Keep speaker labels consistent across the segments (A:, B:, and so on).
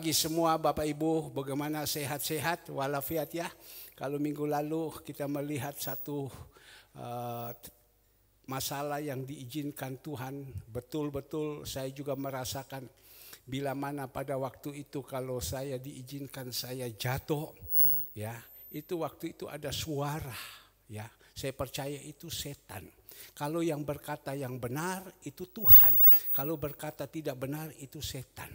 A: Bagi semua Bapak Ibu, bagaimana sehat-sehat walafiat ya. Kalau minggu lalu kita melihat satu masalah yang diizinkan Tuhan, betul-betul saya juga merasakan bila mana pada waktu itu kalau saya diizinkan saya jatuh, ya itu waktu itu ada suara, ya saya percaya itu setan. Kalau yang berkata yang benar itu Tuhan, kalau berkata tidak benar itu setan.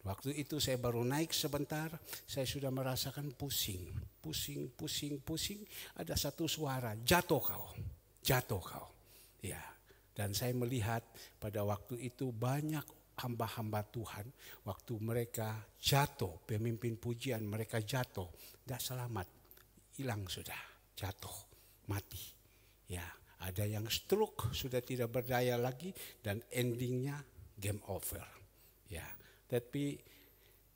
A: Waktu itu saya baru naik sebentar, saya sudah merasakan pusing. Ada satu suara, jatuh kau. Ya, dan saya melihat pada waktu itu banyak hamba-hamba Tuhan, waktu mereka jatuh, pemimpin pujian mereka jatuh, tidak selamat, hilang sudah, jatuh, mati. Ya, ada yang stroke, sudah tidak berdaya lagi, dan endingnya game over. Ya. Tapi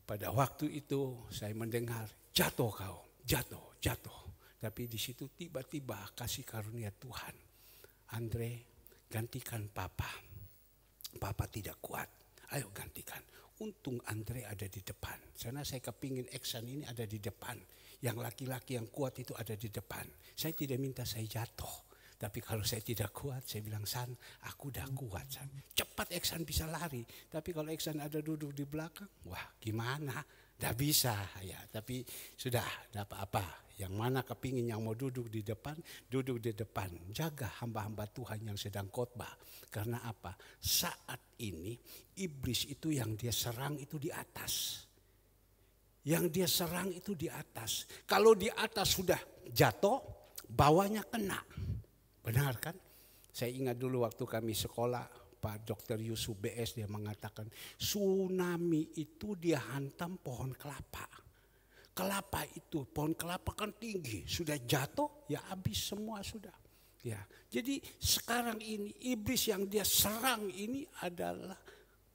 A: pada waktu itu saya mendengar jatuh kau, jatuh. Tapi di situ tiba-tiba kasih karunia Tuhan. Andre, gantikan Papa. Papa tidak kuat, ayo gantikan. Untung Andre ada di depan. Karena saya kepingin Eksan ini ada di depan. Yang laki-laki yang kuat itu ada di depan. Saya tidak minta saya jatuh. Tapi kalau saya tidak kuat, saya bilang, San, aku udah kuat, San. Cepat Eksan bisa lari. Tapi kalau Eksan ada duduk di belakang, wah gimana? Tidak bisa. Ya, tapi sudah, tidak apa-apa. Yang mana kepingin yang mau duduk di depan, duduk di depan. Jaga hamba-hamba Tuhan yang sedang khotbah. Karena apa? Saat ini, iblis itu yang dia serang itu di atas. Yang dia serang itu di atas. Kalau di atas sudah jatuh, bawahnya kena. Benar kan? Saya ingat dulu waktu kami sekolah, Pak Dr. Yusuf BS dia mengatakan tsunami itu dia hantam pohon kelapa. Kelapa itu, pohon kelapa kan tinggi, sudah jatuh ya habis semua sudah. Ya, jadi sekarang ini iblis yang dia serang ini adalah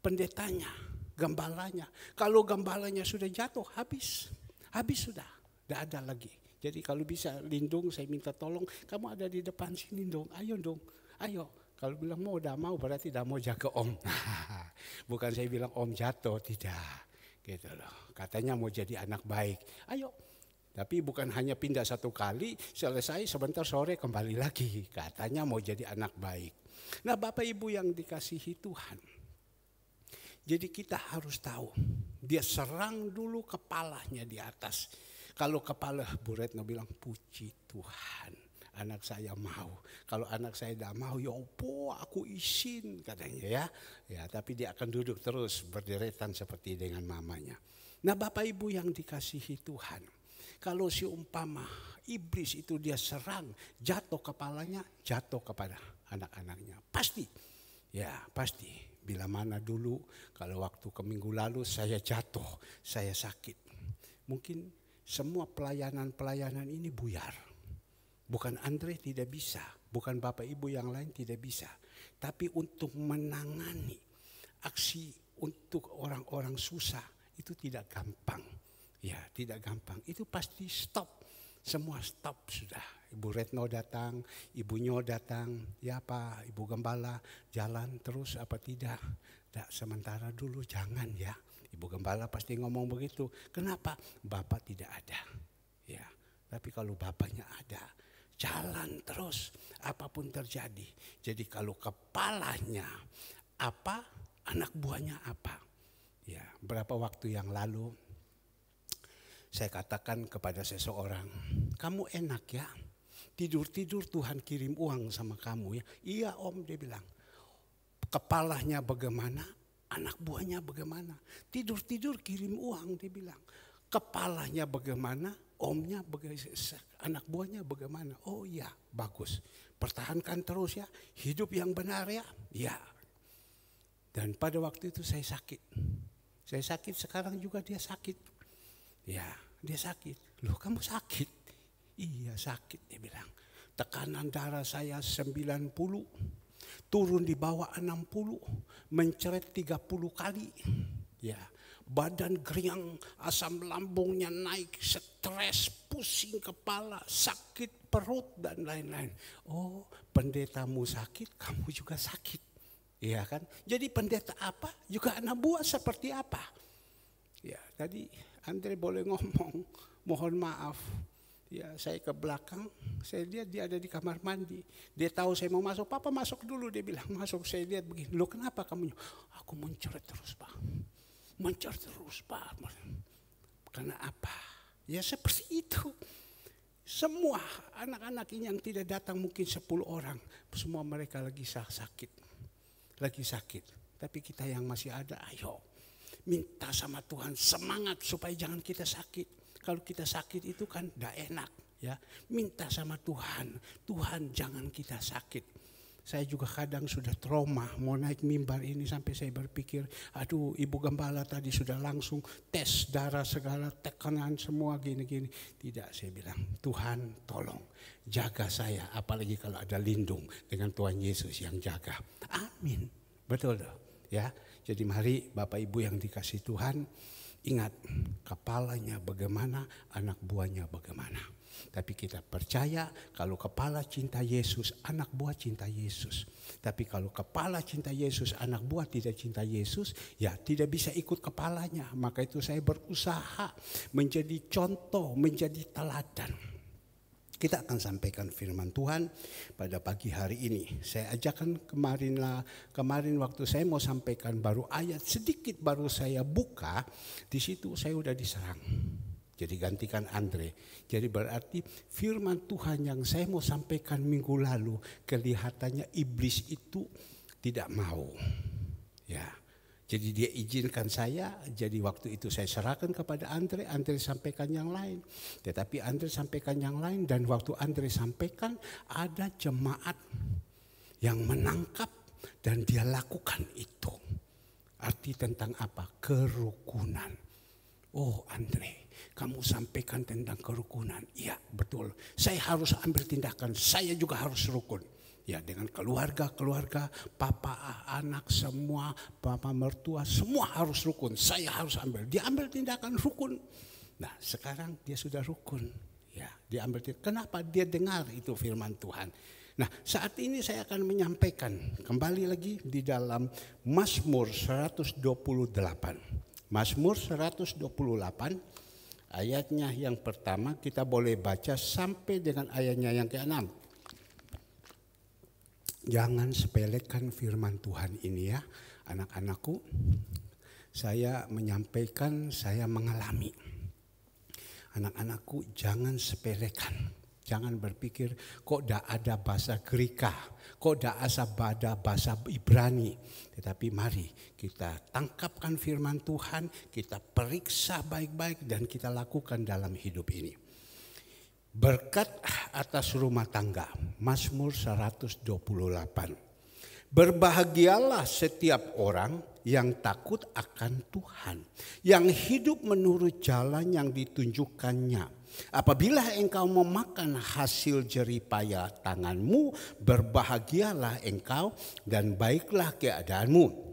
A: pendetanya, gembalanya. Kalau gembalanya sudah jatuh habis sudah, tidak ada lagi. Jadi kalau bisa Lindung saya minta tolong, kamu ada di depan sini dong, ayo dong, ayo. Kalau bilang mau udah mau berarti udah mau jaga Om. Bukan saya bilang Om jatuh, tidak. Gitu loh. Katanya mau jadi anak baik, ayo. Tapi bukan hanya pindah satu kali, selesai sebentar sore kembali lagi. Katanya mau jadi anak baik. Nah Bapak Ibu yang dikasihi Tuhan. Jadi kita harus tahu, dia serang dulu kepalanya di atas. Kalau kepala Bu Retno bilang puji Tuhan, anak saya mau. Kalau anak saya tidak mau, ya opo aku izin katanya ya. Ya, tapi dia akan duduk terus berderetan seperti dengan mamanya. Nah Bapak Ibu yang dikasihi Tuhan, kalau si umpama iblis itu dia serang, jatuh kepalanya, jatuh kepada anak-anaknya. Pasti, ya pasti. Bila mana dulu, kalau waktu ke minggu lalu saya jatuh, saya sakit. Mungkin semua pelayanan ini buyar. Bukan Andre tidak bisa, bukan Bapak Ibu yang lain tidak bisa. Tapi untuk menangani aksi untuk orang-orang susah itu tidak gampang. Ya, tidak gampang. Itu pasti stop. Semua stop sudah. Ibu Retno datang, ibunya datang, ya Pak, Ibu Gembala jalan terus apa tidak? Tidak, sementara dulu jangan ya. Ibu Gembala pasti ngomong begitu. Kenapa? Bapak tidak ada. Ya, tapi kalau bapaknya ada, jalan terus apapun terjadi. Jadi kalau kepalanya apa, anak buahnya apa. Ya, berapa waktu yang lalu saya katakan kepada seseorang, kamu enak ya, tidur-tidur Tuhan kirim uang sama kamu ya. Iya Om, dia bilang. Kepalanya bagaimana, anak buahnya bagaimana. Tidur-tidur kirim uang, dia bilang. Kepalanya bagaimana, omnya bagaimana, anak buahnya bagaimana. Oh iya, bagus. Pertahankan terus ya, hidup yang benar ya. Ya. Dan pada waktu itu saya sakit. Saya sakit, sekarang juga dia sakit. Ya, dia sakit. Loh kamu sakit? Iya sakit, dia bilang. Tekanan darah saya 90, turun di bawah 60, mencret 30 kali. Ya, badan geriang, asam lambungnya naik, stres, pusing kepala, sakit perut dan lain-lain. Oh, pendetamu sakit, kamu juga sakit. Iya kan? Jadi pendeta apa? Juga anak buah seperti apa? Ya, tadi Andre boleh ngomong, mohon maaf. Ya, saya ke belakang, saya lihat dia ada di kamar mandi. Dia tahu saya mau masuk, papa masuk dulu, dia bilang masuk. Saya lihat begini, lo kenapa kamu? Aku mencret terus Pak, mencret terus Pak. Karena apa? Ya seperti itu. Semua anak-anak ini yang tidak datang mungkin 10 orang, semua mereka lagi sakit. Lagi sakit. Tapi kita yang masih ada, ayo minta sama Tuhan semangat supaya jangan kita sakit. Kalau kita sakit itu kan tidak enak, ya. Minta sama Tuhan, Tuhan jangan kita sakit. Saya juga kadang sudah trauma mau naik mimbar ini sampai saya berpikir, aduh Ibu Gembala tadi sudah langsung tes darah segala, tekanan semua gini-gini. Tidak, saya bilang Tuhan tolong jaga saya, apalagi kalau ada lindung dengan Tuhan Yesus yang jaga. Amin, betul dong, ya. Jadi mari Bapak Ibu yang dikasih Tuhan, ingat kepalanya bagaimana, anak buahnya bagaimana. Tapi kita percaya kalau kepala cinta Yesus, anak buah cinta Yesus. Tapi kalau kepala cinta Yesus, anak buah tidak cinta Yesus, ya tidak bisa ikut kepalanya. Maka itu saya berusaha menjadi contoh, menjadi teladan. Kita akan sampaikan firman Tuhan pada pagi hari ini. Saya ajarkan kemarin waktu saya mau sampaikan baru ayat sedikit baru saya buka, di situ saya udah diserang. Jadi gantikan Andre. Jadi berarti firman Tuhan yang saya mau sampaikan minggu lalu kelihatannya iblis itu tidak mau. Ya. Jadi dia izinkan saya, jadi waktu itu saya serahkan kepada Andre sampaikan yang lain. Tetapi Andre sampaikan yang lain dan waktu Andre sampaikan ada jemaat yang menangkap dan dia lakukan itu. Arti tentang apa? Kerukunan. Oh Andre, kamu sampaikan tentang kerukunan. Iya betul, saya harus ambil tindakan, saya juga harus rukun. Ya dengan keluarga, papa, anak semua, papa mertua, semua harus rukun. Saya harus ambil, dia ambil tindakan rukun. Nah sekarang dia sudah rukun. Ya, dia ambil tindakan. Kenapa? Dia dengar itu firman Tuhan. Nah saat ini saya akan menyampaikan kembali lagi di dalam Mazmur 128. Mazmur 128 ayatnya yang pertama kita boleh baca sampai dengan ayatnya yang ke-6. Jangan sepelekan firman Tuhan ini ya anak-anakku. Saya menyampaikan, saya mengalami. Anak-anakku jangan sepelekan. Jangan berpikir kok tidak ada bahasa Greka, kok tidak ada bahasa Ibrani. Tetapi mari kita tangkapkan firman Tuhan, kita periksa baik-baik dan kita lakukan dalam hidup ini. Berkat atas rumah tangga, Mazmur 128. Berbahagialah setiap orang yang takut akan Tuhan, yang hidup menurut jalan yang ditunjukkannya. Apabila engkau memakan hasil jeripaya tanganmu, berbahagialah engkau dan baiklah keadaanmu.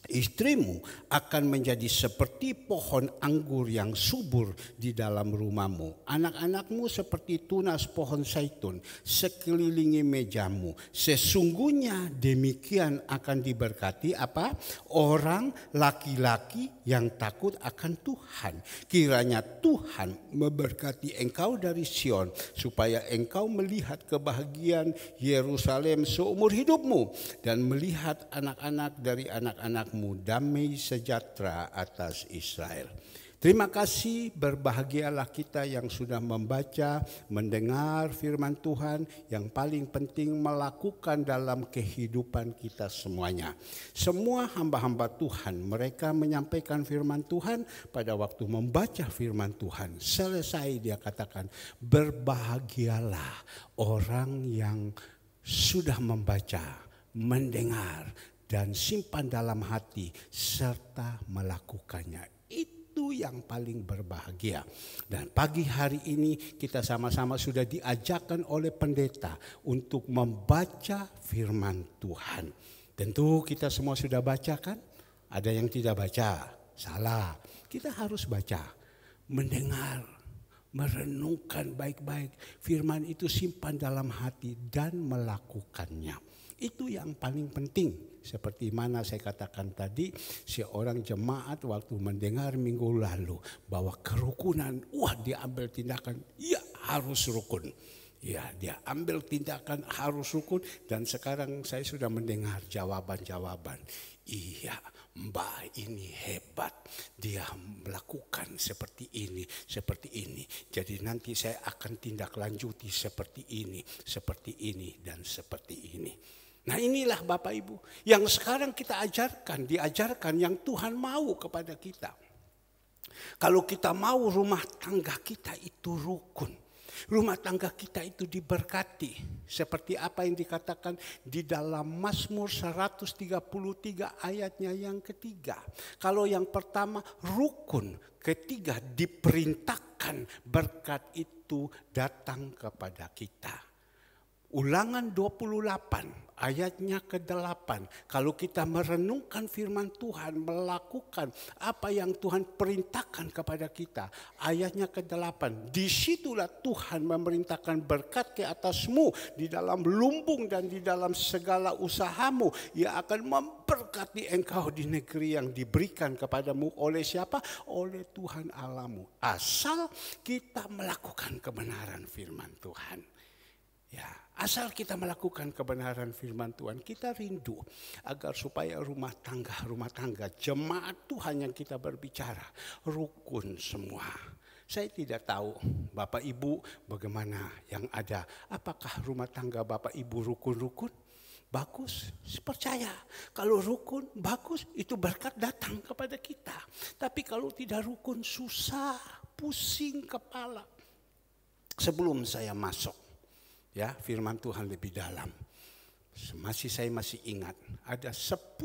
A: Istrimu akan menjadi seperti pohon anggur yang subur di dalam rumahmu. Anak-anakmu seperti tunas pohon zaitun sekelilingi mejamu. Sesungguhnya demikian akan diberkati apa? Orang laki-laki yang takut akan Tuhan. Kiranya Tuhan memberkati engkau dari Sion supaya engkau melihat kebahagiaan Yerusalem seumur hidupmu dan melihat anak-anak dari anak-anakmu damai sejahtera atas Israel. Terima kasih, berbahagialah kita yang sudah membaca, mendengar firman Tuhan, yang paling penting melakukan dalam kehidupan kita semuanya. Semua hamba-hamba Tuhan, mereka menyampaikan firman Tuhan, pada waktu membaca firman Tuhan, selesai dia katakan, berbahagialah orang yang sudah membaca, mendengar, dan simpan dalam hati serta melakukannya. Itu yang paling berbahagia. Dan pagi hari ini kita sama-sama sudah diajarkan oleh pendeta untuk membaca firman Tuhan. Tentu kita semua sudah baca kan? Ada yang tidak baca? Salah. Kita harus baca, mendengar, merenungkan baik-baik. Firman itu simpan dalam hati dan melakukannya. Itu yang paling penting. seperti mana saya katakan tadi, seorang jemaat waktu mendengar minggu lalu bahwa kerukunan, dia ambil tindakan, ya harus rukun. Ya, dia ambil tindakan harus rukun, dan sekarang saya sudah mendengar jawaban-jawaban. Iya, Mbak ini hebat, dia melakukan seperti ini, seperti ini. Jadi nanti saya akan tindak lanjuti seperti ini, dan seperti ini. Nah inilah Bapak Ibu, yang sekarang kita diajarkan yang Tuhan mau kepada kita. Kalau kita mau rumah tangga kita itu rukun, rumah tangga kita itu diberkati. Seperti apa yang dikatakan di dalam Mazmur 133 ayatnya yang ketiga. Kalau yang pertama rukun, ketiga diperintahkan berkat itu datang kepada kita. Ulangan 28 ayatnya ke-8. Kalau kita merenungkan firman Tuhan, melakukan apa yang Tuhan perintahkan kepada kita. Ayatnya ke-8. Disitulah Tuhan memerintahkan berkat ke atasmu di dalam lumbung dan di dalam segala usahamu. Ia akan memberkati engkau di negeri yang diberikan kepadamu oleh siapa? Oleh Tuhan Allahmu. Asal kita melakukan kebenaran firman Tuhan. Ya, asal kita melakukan kebenaran firman Tuhan, kita rindu agar supaya rumah tangga jemaat Tuhan yang kita berbicara rukun semua. Saya tidak tahu Bapak Ibu bagaimana yang ada. Apakah rumah tangga Bapak Ibu rukun-rukun? Bagus, percaya. Kalau rukun, bagus, itu berkat datang kepada kita. Tapi kalau tidak rukun, susah, pusing kepala. Sebelum saya masuk, ya, firman Tuhan lebih dalam. Saya masih ingat ada 10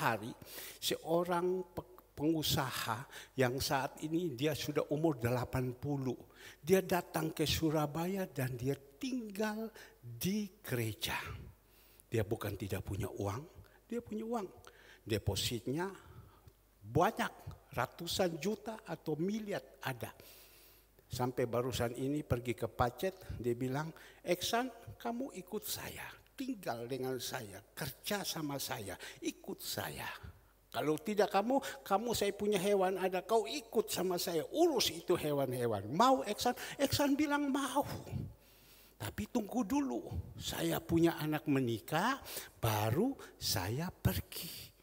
A: hari seorang pengusaha yang saat ini dia sudah umur 80. Dia datang ke Surabaya dan dia tinggal di gereja. Dia bukan tidak punya uang, dia punya uang. Depositnya banyak, ratusan juta atau miliar ada. Sampai barusan ini pergi ke Pacet, dia bilang, Eksan kamu ikut saya, tinggal dengan saya, kerja sama saya, ikut saya. Kalau tidak kamu saya punya hewan ada, kau ikut sama saya, urus itu hewan-hewan. Mau Eksan? Eksan bilang mau. Tapi tunggu dulu, saya punya anak menikah, baru saya pergi.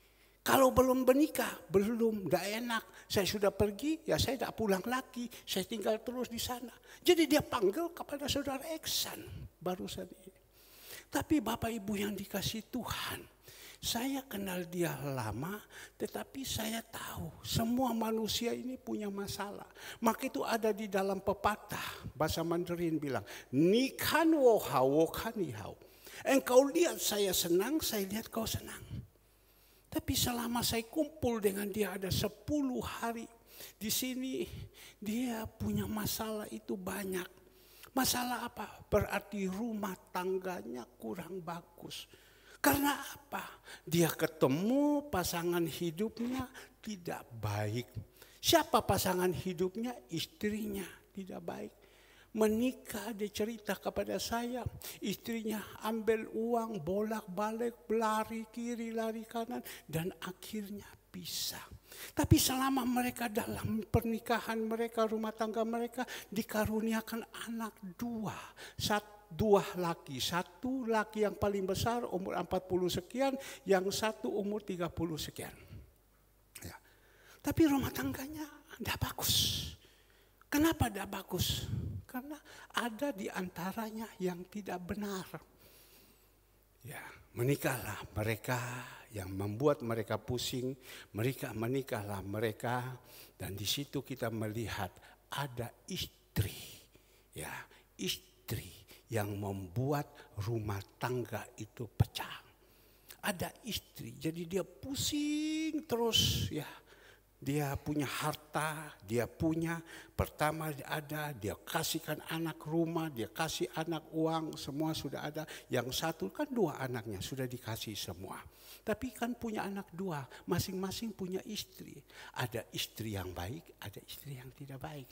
A: Kalau belum menikah, belum, tidak enak. Saya sudah pergi, ya saya tidak pulang lagi. Saya tinggal terus di sana. Jadi dia panggil kepada saudara Eksan barusan ini. Tapi Bapak Ibu yang dikasih Tuhan, saya kenal dia lama, tetapi saya tahu semua manusia ini punya masalah. Maka itu ada di dalam pepatah, bahasa Mandarin bilang, Ni kan wo hao, wo kan ni hao. Engkau lihat saya senang, saya lihat kau senang. Tapi selama saya kumpul dengan dia ada 10 hari. Di sini dia punya masalah itu banyak. Masalah apa? Berarti rumah tangganya kurang bagus. Karena apa? Dia ketemu pasangan hidupnya tidak baik. Siapa pasangan hidupnya? Istrinya tidak baik. Menikah, dia cerita kepada saya, istrinya ambil uang, bolak-balik, lari kiri, lari kanan, dan akhirnya pisah. Tapi selama mereka dalam pernikahan mereka, rumah tangga mereka, dikaruniakan anak 2. 2 laki, 1 laki yang paling besar umur 40 sekian, yang 1 umur 30 sekian. Ya. Tapi rumah tangganya tidak bagus. Kenapa tidak bagus? Karena ada di antaranya yang tidak benar. Ya, menikahlah mereka yang membuat mereka pusing, menikahlah mereka, dan di situ kita melihat ada istri, ya, istri yang membuat rumah tangga itu pecah. Ada istri, jadi dia pusing terus, ya. Dia punya harta, dia punya, pertama ada, dia kasihkan anak rumah, dia kasih anak uang, semua sudah ada. Yang satu kan 2 anaknya sudah dikasih semua. Tapi kan punya anak 2, masing-masing punya istri. Ada istri yang baik, ada istri yang tidak baik.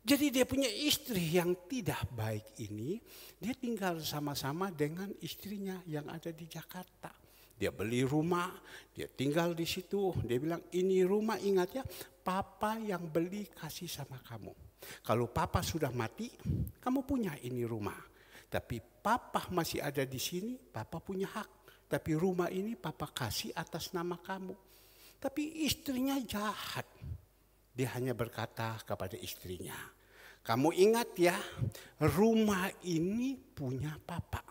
A: Jadi dia punya istri yang tidak baik ini, dia tinggal sama-sama dengan istrinya yang ada di Jakarta. Dia beli rumah, dia tinggal di situ. Dia bilang, ini rumah ingat ya, papa yang beli kasih sama kamu. Kalau papa sudah mati, kamu punya ini rumah. Tapi papa masih ada di sini, papa punya hak. Tapi rumah ini papa kasih atas nama kamu. Tapi istrinya jahat. Dia hanya berkata kepada istrinya, kamu ingat ya, rumah ini punya papa.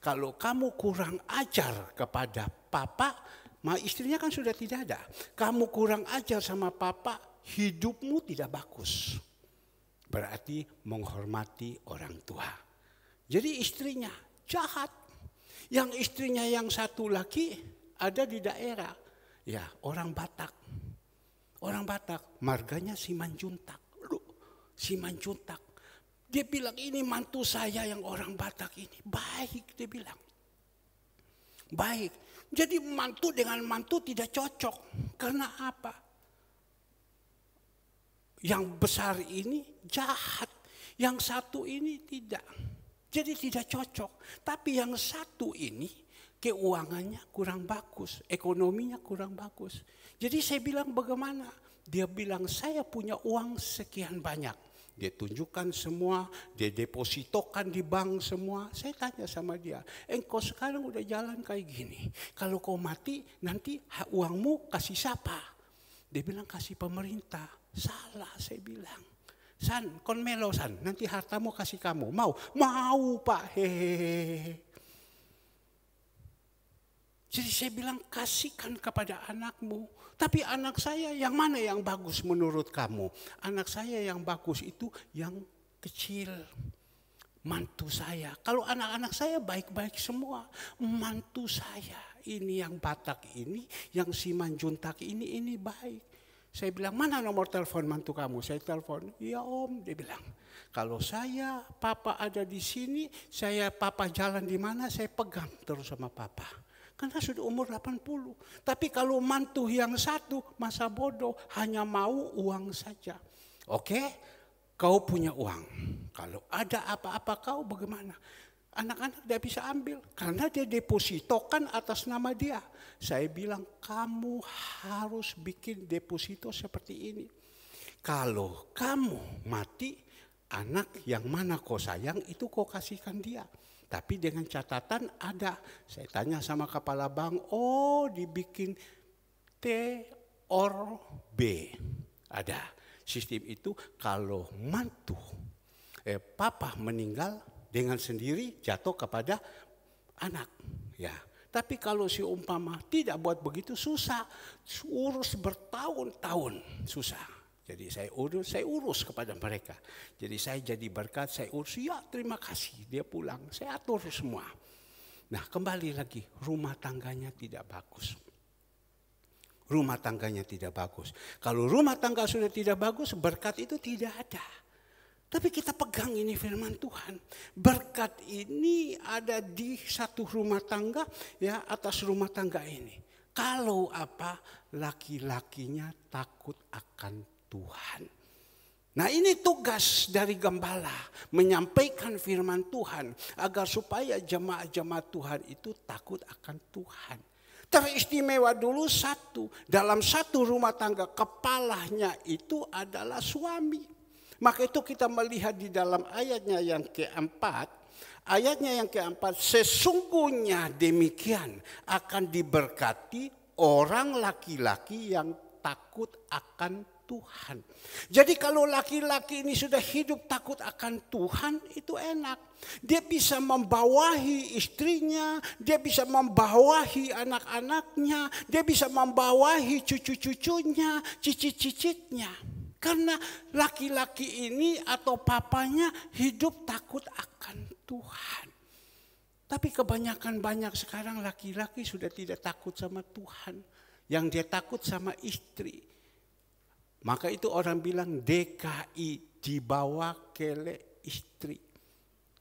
A: Kalau kamu kurang ajar kepada papa, istrinya kan sudah tidak ada. Kamu kurang ajar sama papa, hidupmu tidak bagus. Berarti menghormati orang tua. Jadi istrinya jahat. Yang istrinya yang satu lagi ada di daerah. Ya, orang Batak. Orang Batak, marganya Simanjuntak. Simanjuntak. Dia bilang, ini mantu saya yang orang Batak ini. Baik, dia bilang. Baik. Jadi mantu dengan mantu tidak cocok. Karena apa? Yang besar ini jahat. Yang satu ini tidak. Jadi tidak cocok. Tapi yang satu ini keuangannya kurang bagus. Ekonominya kurang bagus. Jadi saya bilang bagaimana? Dia bilang, saya punya uang sekian banyak. Dia tunjukkan semua, dia depositokan di bank semua. Saya tanya sama dia, engkau sekarang udah jalan kayak gini. Kalau kau mati, nanti uangmu kasih siapa? Dia bilang, kasih pemerintah. Salah, saya bilang. San, kon melo san, nanti hartamu kasih kamu. Mau? Mau pak, hehehe. Jadi saya bilang, kasihkan kepada anakmu. Tapi anak saya yang mana yang bagus menurut kamu? Anak saya yang bagus itu yang kecil. Mantu saya. Kalau anak-anak saya baik-baik semua. Mantu saya. Ini yang Batak ini, yang Simanjuntak ini baik. Saya bilang, mana nomor telepon mantu kamu? Saya telepon, iya om, dia bilang. Kalau saya, papa ada di sini, papa jalan di mana, saya pegang terus sama papa. Karena sudah umur 80. Tapi kalau mantu yang satu, masa bodoh, hanya mau uang saja. Oke, kau punya uang. Kalau ada apa-apa kau bagaimana? Anak-anak tidak bisa ambil. Karena dia depositokan atas nama dia. Saya bilang, kamu harus bikin deposito seperti ini. Kalau kamu mati, anak yang mana kau sayang, itu kau kasihkan dia. Tapi dengan catatan ada, saya tanya sama kepala bank, oh dibikin T or B. Ada sistem itu kalau mantu, papa meninggal dengan sendiri jatuh kepada anak. Ya. Tapi kalau si umpama tidak buat begitu susah, urus bertahun-tahun susah. Jadi saya urus kepada mereka. Jadi saya jadi berkat, saya urus, ya terima kasih. Dia pulang, saya atur semua. Nah kembali lagi, rumah tangganya tidak bagus. Rumah tangganya tidak bagus. Kalau rumah tangga sudah tidak bagus, berkat itu tidak ada. Tapi kita pegang ini firman Tuhan. Berkat ini ada di satu rumah tangga, ya atas rumah tangga ini. Kalau apa, laki-lakinya takut akan Tuhan. Nah ini tugas dari gembala, menyampaikan firman Tuhan agar supaya jemaat-jemaat Tuhan itu takut akan Tuhan. Teristimewa dulu dalam satu rumah tangga kepalanya itu adalah suami. Maka itu kita melihat di dalam ayatnya yang keempat. Ayatnya yang keempat, sesungguhnya demikian akan diberkati orang laki-laki yang takut akan Tuhan. Jadi kalau laki-laki ini sudah hidup takut akan Tuhan, itu enak. Dia bisa membawahi istrinya, dia bisa membawahi anak-anaknya, dia bisa membawahi cucu-cucunya, cicit-cicitnya. Karena laki-laki ini atau papanya hidup takut akan Tuhan. Tapi kebanyakan sekarang laki-laki sudah tidak takut sama Tuhan. Yang dia takut sama istri. Maka itu orang bilang DKI, dibawa kele istri.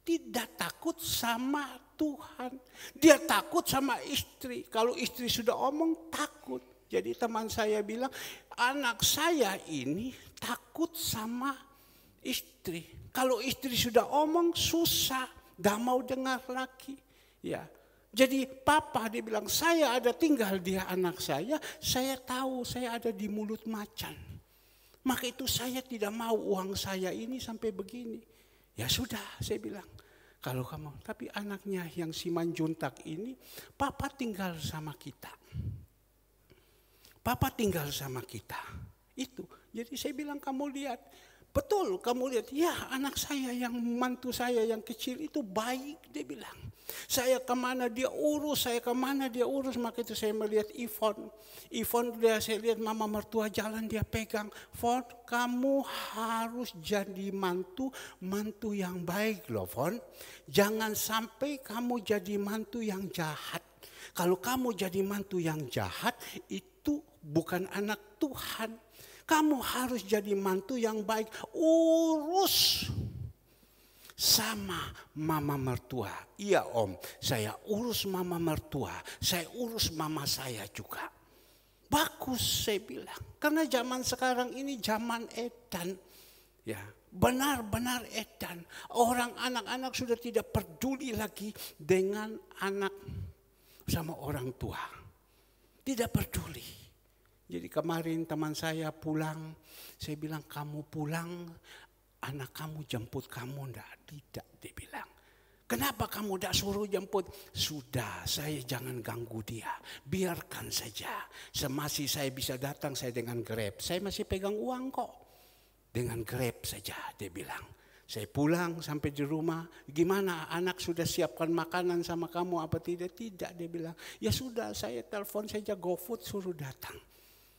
A: Tidak takut sama Tuhan. Dia takut sama istri. Kalau istri sudah omong takut. Jadi teman saya bilang, anak saya ini takut sama istri. Kalau istri sudah omong susah, gak mau dengar lagi. Ya, Jadi papa dia bilang, saya ada tinggal di anak saya tahu saya ada di mulut macan. Maka itu saya tidak mau uang saya ini sampai begini. Ya sudah, saya bilang, kalau kamu, tapi anaknya yang Simanjuntak ini, papa tinggal sama kita. Papa tinggal sama kita. Itu, jadi saya bilang kamu lihat, betul kamu lihat, ya anak saya yang mantu saya yang kecil itu baik, dia bilang. Saya kemana dia urus, maka itu saya melihat Ivon dia saya lihat mama mertua jalan dia pegang. Fon, kamu harus jadi mantu yang baik loh Fon. Jangan sampai kamu jadi mantu yang jahat. Kalau kamu jadi mantu yang jahat itu bukan anak Tuhan. Kamu harus jadi mantu yang baik, urus sama mama mertua. Iya om, saya urus mama mertua, saya urus mama saya juga. Bagus saya bilang, karena zaman sekarang ini zaman edan. Ya, benar-benar edan. Orang anak-anak sudah tidak peduli lagi dengan anak sama orang tua. Tidak peduli. Jadi kemarin teman saya pulang, saya bilang kamu pulang, anak kamu jemput kamu enggak? Tidak, dia bilang. Kenapa kamu tidak suruh jemput? Sudah, saya jangan ganggu dia. Biarkan saja. Semasih saya bisa datang, saya dengan Grab. Saya masih pegang uang kok. Dengan Grab saja, dia bilang. Saya pulang sampai di rumah, gimana anak sudah siapkan makanan sama kamu apa tidak? Tidak, dia bilang. Ya sudah, saya telepon saja GoFood suruh datang.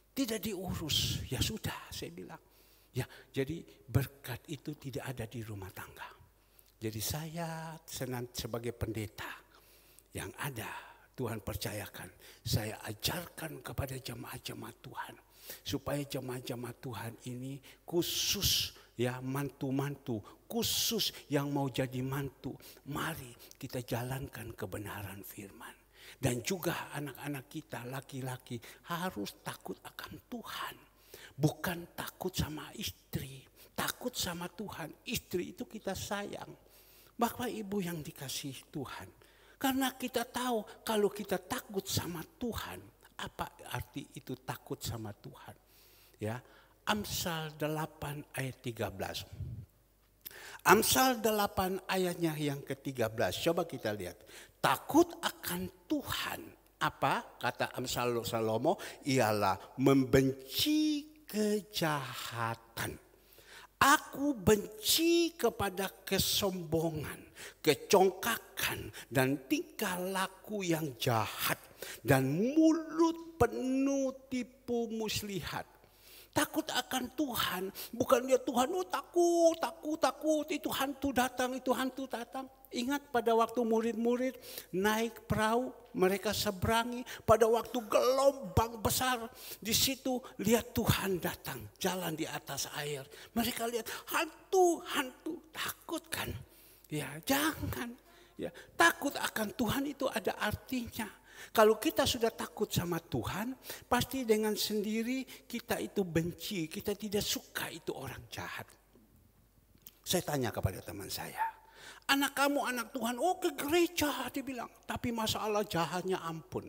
A: Tidak diurus, ya sudah saya bilang. Ya, jadi berkat itu tidak ada di rumah tangga. Jadi saya sebagai pendeta yang ada Tuhan percayakan, saya ajarkan kepada jemaat-jemaat Tuhan supaya jemaat-jemaat Tuhan ini khusus ya mantu-mantu, khusus yang mau jadi mantu, mari kita jalankan kebenaran firman. Dan juga anak-anak kita laki-laki harus takut akan Tuhan. Bukan takut sama istri, takut sama Tuhan. Istri itu kita sayang. Bapak ibu yang dikasihi Tuhan. Karena kita tahu kalau kita takut sama Tuhan, apa arti itu takut sama Tuhan? Ya, Amsal 8 ayat 13. Amsal 8 ayatnya yang ke-13. Coba kita lihat. Takut akan Tuhan. Apa kata Amsal Salomo? Ialah membenci kejahatan. Aku benci kepada kesombongan, kecongkakan, dan tingkah laku yang jahat, dan mulut penuh tipu muslihat. Takut akan Tuhan, bukan dia Tuhan, oh takut, itu hantu datang. Ingat pada waktu murid-murid naik perahu, mereka seberangi, pada waktu gelombang besar, di situ lihat Tuhan datang, jalan di atas air. Mereka lihat hantu, takut kan? Ya jangan, ya takut akan Tuhan itu ada artinya. Kalau kita sudah takut sama Tuhan, pasti dengan sendiri kita itu benci, kita tidak suka itu orang jahat. Saya tanya kepada teman saya, anak kamu anak Tuhan, oh ke gereja dia bilang, tapi masalah jahatnya ampun.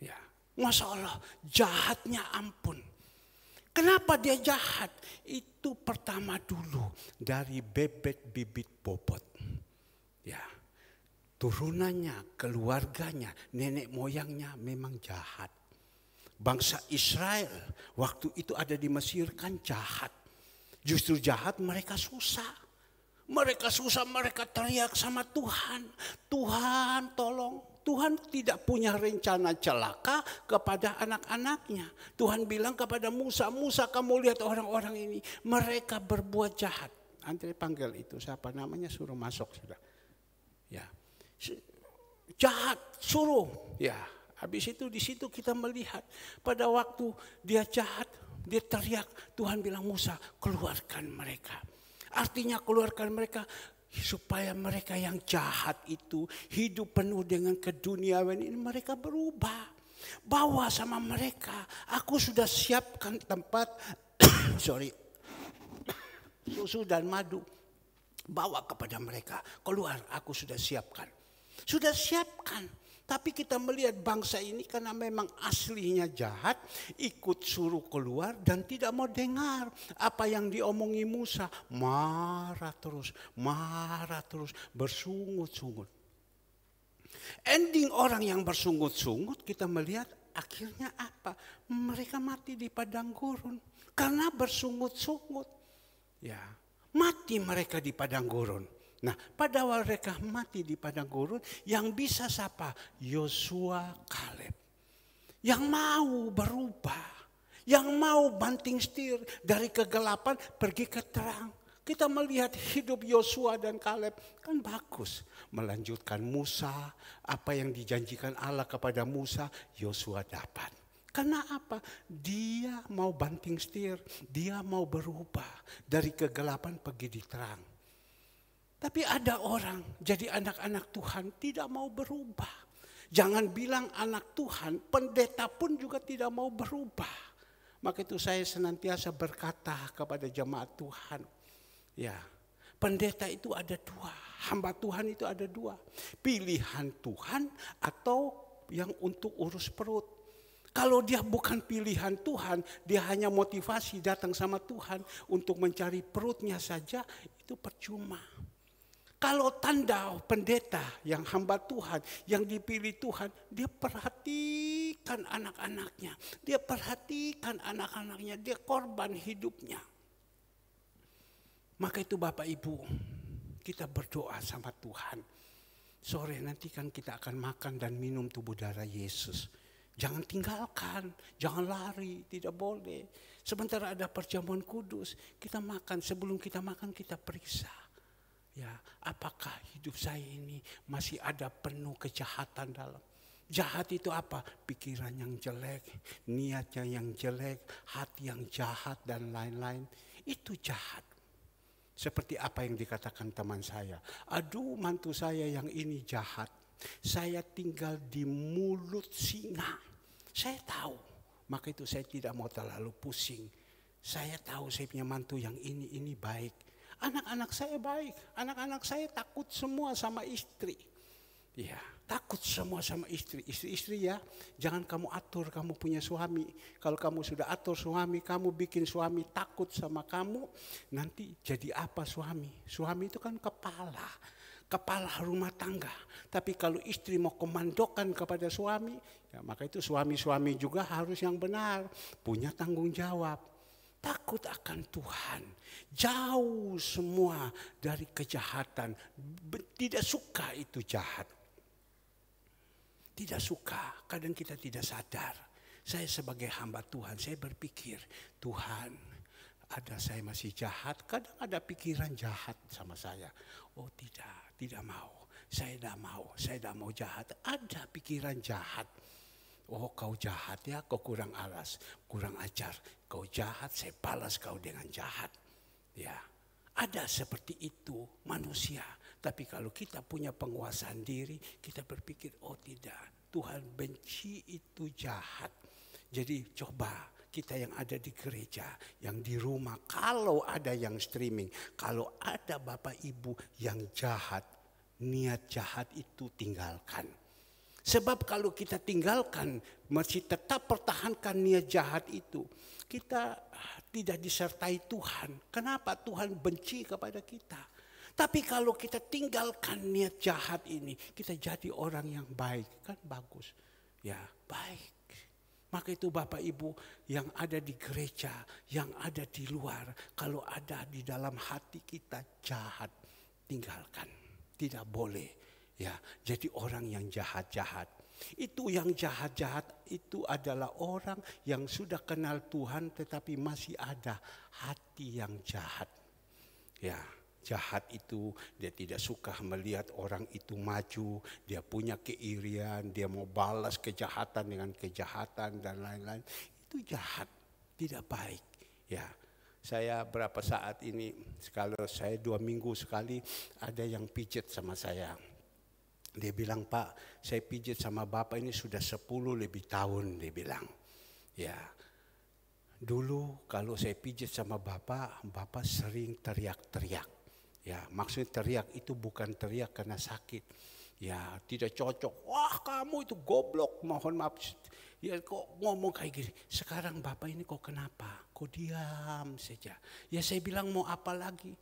A: Ya, masalah jahatnya ampun. Kenapa dia jahat? Itu pertama dulu dari bebek bibit bobot. Ya. Turunannya, keluarganya, nenek moyangnya memang jahat. Bangsa Israel waktu itu ada di Mesir kan jahat. Justru jahat mereka susah. Mereka teriak sama Tuhan. Tuhan tolong. Tuhan tidak punya rencana celaka kepada anak-anaknya. Tuhan bilang kepada Musa, Musa kamu lihat orang-orang ini. Mereka berbuat jahat. Nanti panggil itu siapa namanya suruh masuk sudah. Ya. Jahat suruh ya habis itu di situ kita melihat pada waktu dia jahat dia teriak Tuhan bilang Musa keluarkan mereka artinya keluarkan mereka supaya mereka yang jahat itu hidup penuh dengan keduniawian ini mereka berubah bawa sama mereka aku sudah siapkan tempat susu dan madu bawa kepada mereka keluar aku sudah siapkan. Sudah siapkan. Tapi kita melihat bangsa ini karena memang aslinya jahat, ikut suruh keluar dan tidak mau dengar apa yang diomongi Musa. Marah terus, bersungut-sungut. Ending orang yang bersungut-sungut kita melihat akhirnya apa? Mereka mati di padang gurun karena bersungut-sungut. Ya, mati mereka di padang gurun. Nah, pada awal mereka mati di padang gurun, yang bisa siapa? Yosua, Kaleb. Yang mau berubah, yang mau banting setir dari kegelapan pergi ke terang. Kita melihat hidup Yosua dan Kaleb kan bagus. Melanjutkan Musa, apa yang dijanjikan Allah kepada Musa, Yosua dapat. Karena apa? Dia mau banting setir, dia mau berubah dari kegelapan pergi di terang. Tapi ada orang jadi anak-anak Tuhan tidak mau berubah. Jangan bilang anak Tuhan, pendeta pun juga tidak mau berubah. Maka itu saya senantiasa berkata kepada jemaat Tuhan. Ya, pendeta itu ada dua, hamba Tuhan itu ada dua. Pilihan Tuhan atau yang untuk urus perut. Kalau dia bukan pilihan Tuhan, dia hanya motivasi datang sama Tuhan untuk mencari perutnya saja, itu percuma. Kalau tanda pendeta yang hamba Tuhan, yang dipilih Tuhan, dia perhatikan anak-anaknya. Dia perhatikan anak-anaknya, dia korban hidupnya. Maka itu Bapak Ibu, kita berdoa sama Tuhan. Sore nanti kan kita akan makan dan minum tubuh darah Yesus. Jangan tinggalkan, jangan lari, tidak boleh. Sementara ada perjamuan kudus, kita makan, sebelum kita makan kita periksa. Ya, apakah hidup saya ini masih ada penuh kejahatan dalam? Jahat itu apa? Pikiran yang jelek, niatnya yang jelek, hati yang jahat dan lain-lain. Itu jahat. Seperti apa yang dikatakan teman saya. Aduh, mantu saya yang ini jahat. Saya tinggal di mulut singa. Saya tahu. Maka itu saya tidak mau terlalu pusing. Saya tahu saya punya mantu yang ini baik. Anak-anak saya baik, anak-anak saya takut semua sama istri. Ya, takut semua sama istri. Istri-istri ya, jangan kamu atur kamu punya suami. Kalau kamu sudah atur suami, kamu bikin suami takut sama kamu, nanti jadi apa suami? Suami itu kan kepala rumah tangga. Tapi kalau istri mau komandokan kepada suami, ya maka itu suami-suami juga harus yang benar, punya tanggung jawab. Takut akan Tuhan, jauh semua dari kejahatan, tidak suka itu jahat. Tidak suka, kadang kita tidak sadar. Saya sebagai hamba Tuhan, saya berpikir, Tuhan, ada saya masih jahat, kadang ada pikiran jahat sama saya. Oh tidak mau, saya tidak mau jahat, ada pikiran jahat. Oh kau jahat ya, kau kurang alas, kurang ajar. Kau jahat, saya balas kau dengan jahat. Ya, ada seperti itu manusia. Tapi kalau kita punya penguasaan diri, kita berpikir, oh tidak, Tuhan benci itu jahat. Jadi coba kita yang ada di gereja, yang di rumah, kalau ada yang streaming, kalau ada Bapak Ibu yang jahat, niat jahat itu tinggalkan. Sebab kalau kita tinggalkan, masih tetap pertahankan niat jahat itu, kita tidak disertai Tuhan. Kenapa? Tuhan benci kepada kita. Tapi kalau kita tinggalkan niat jahat ini, kita jadi orang yang baik, kan bagus. Ya, baik. Maka itu Bapak Ibu yang ada di gereja, yang ada di luar, kalau ada di dalam hati kita jahat, tinggalkan. Tidak boleh. Ya, jadi orang yang jahat-jahat. Itu yang jahat-jahat itu adalah orang yang sudah kenal Tuhan tetapi masih ada hati yang jahat. Ya, jahat itu dia tidak suka melihat orang itu maju, dia punya keirian, dia mau balas kejahatan dengan kejahatan dan lain-lain. Itu jahat, tidak baik. Ya. Saya berapa saat ini, kalau saya 2 minggu sekali ada yang pijat sama saya. Dia bilang, Pak, saya pijat sama Bapak ini sudah 10 lebih tahun, dia bilang. Ya, dulu kalau saya pijat sama Bapak sering teriak-teriak. Ya, maksudnya teriak itu bukan teriak karena sakit. Ya tidak cocok. Wah kamu itu goblok, mohon maaf. Ya kok ngomong kayak gini. Sekarang Bapak ini kok kenapa? Kok diam saja? Ya saya bilang mau apa lagi?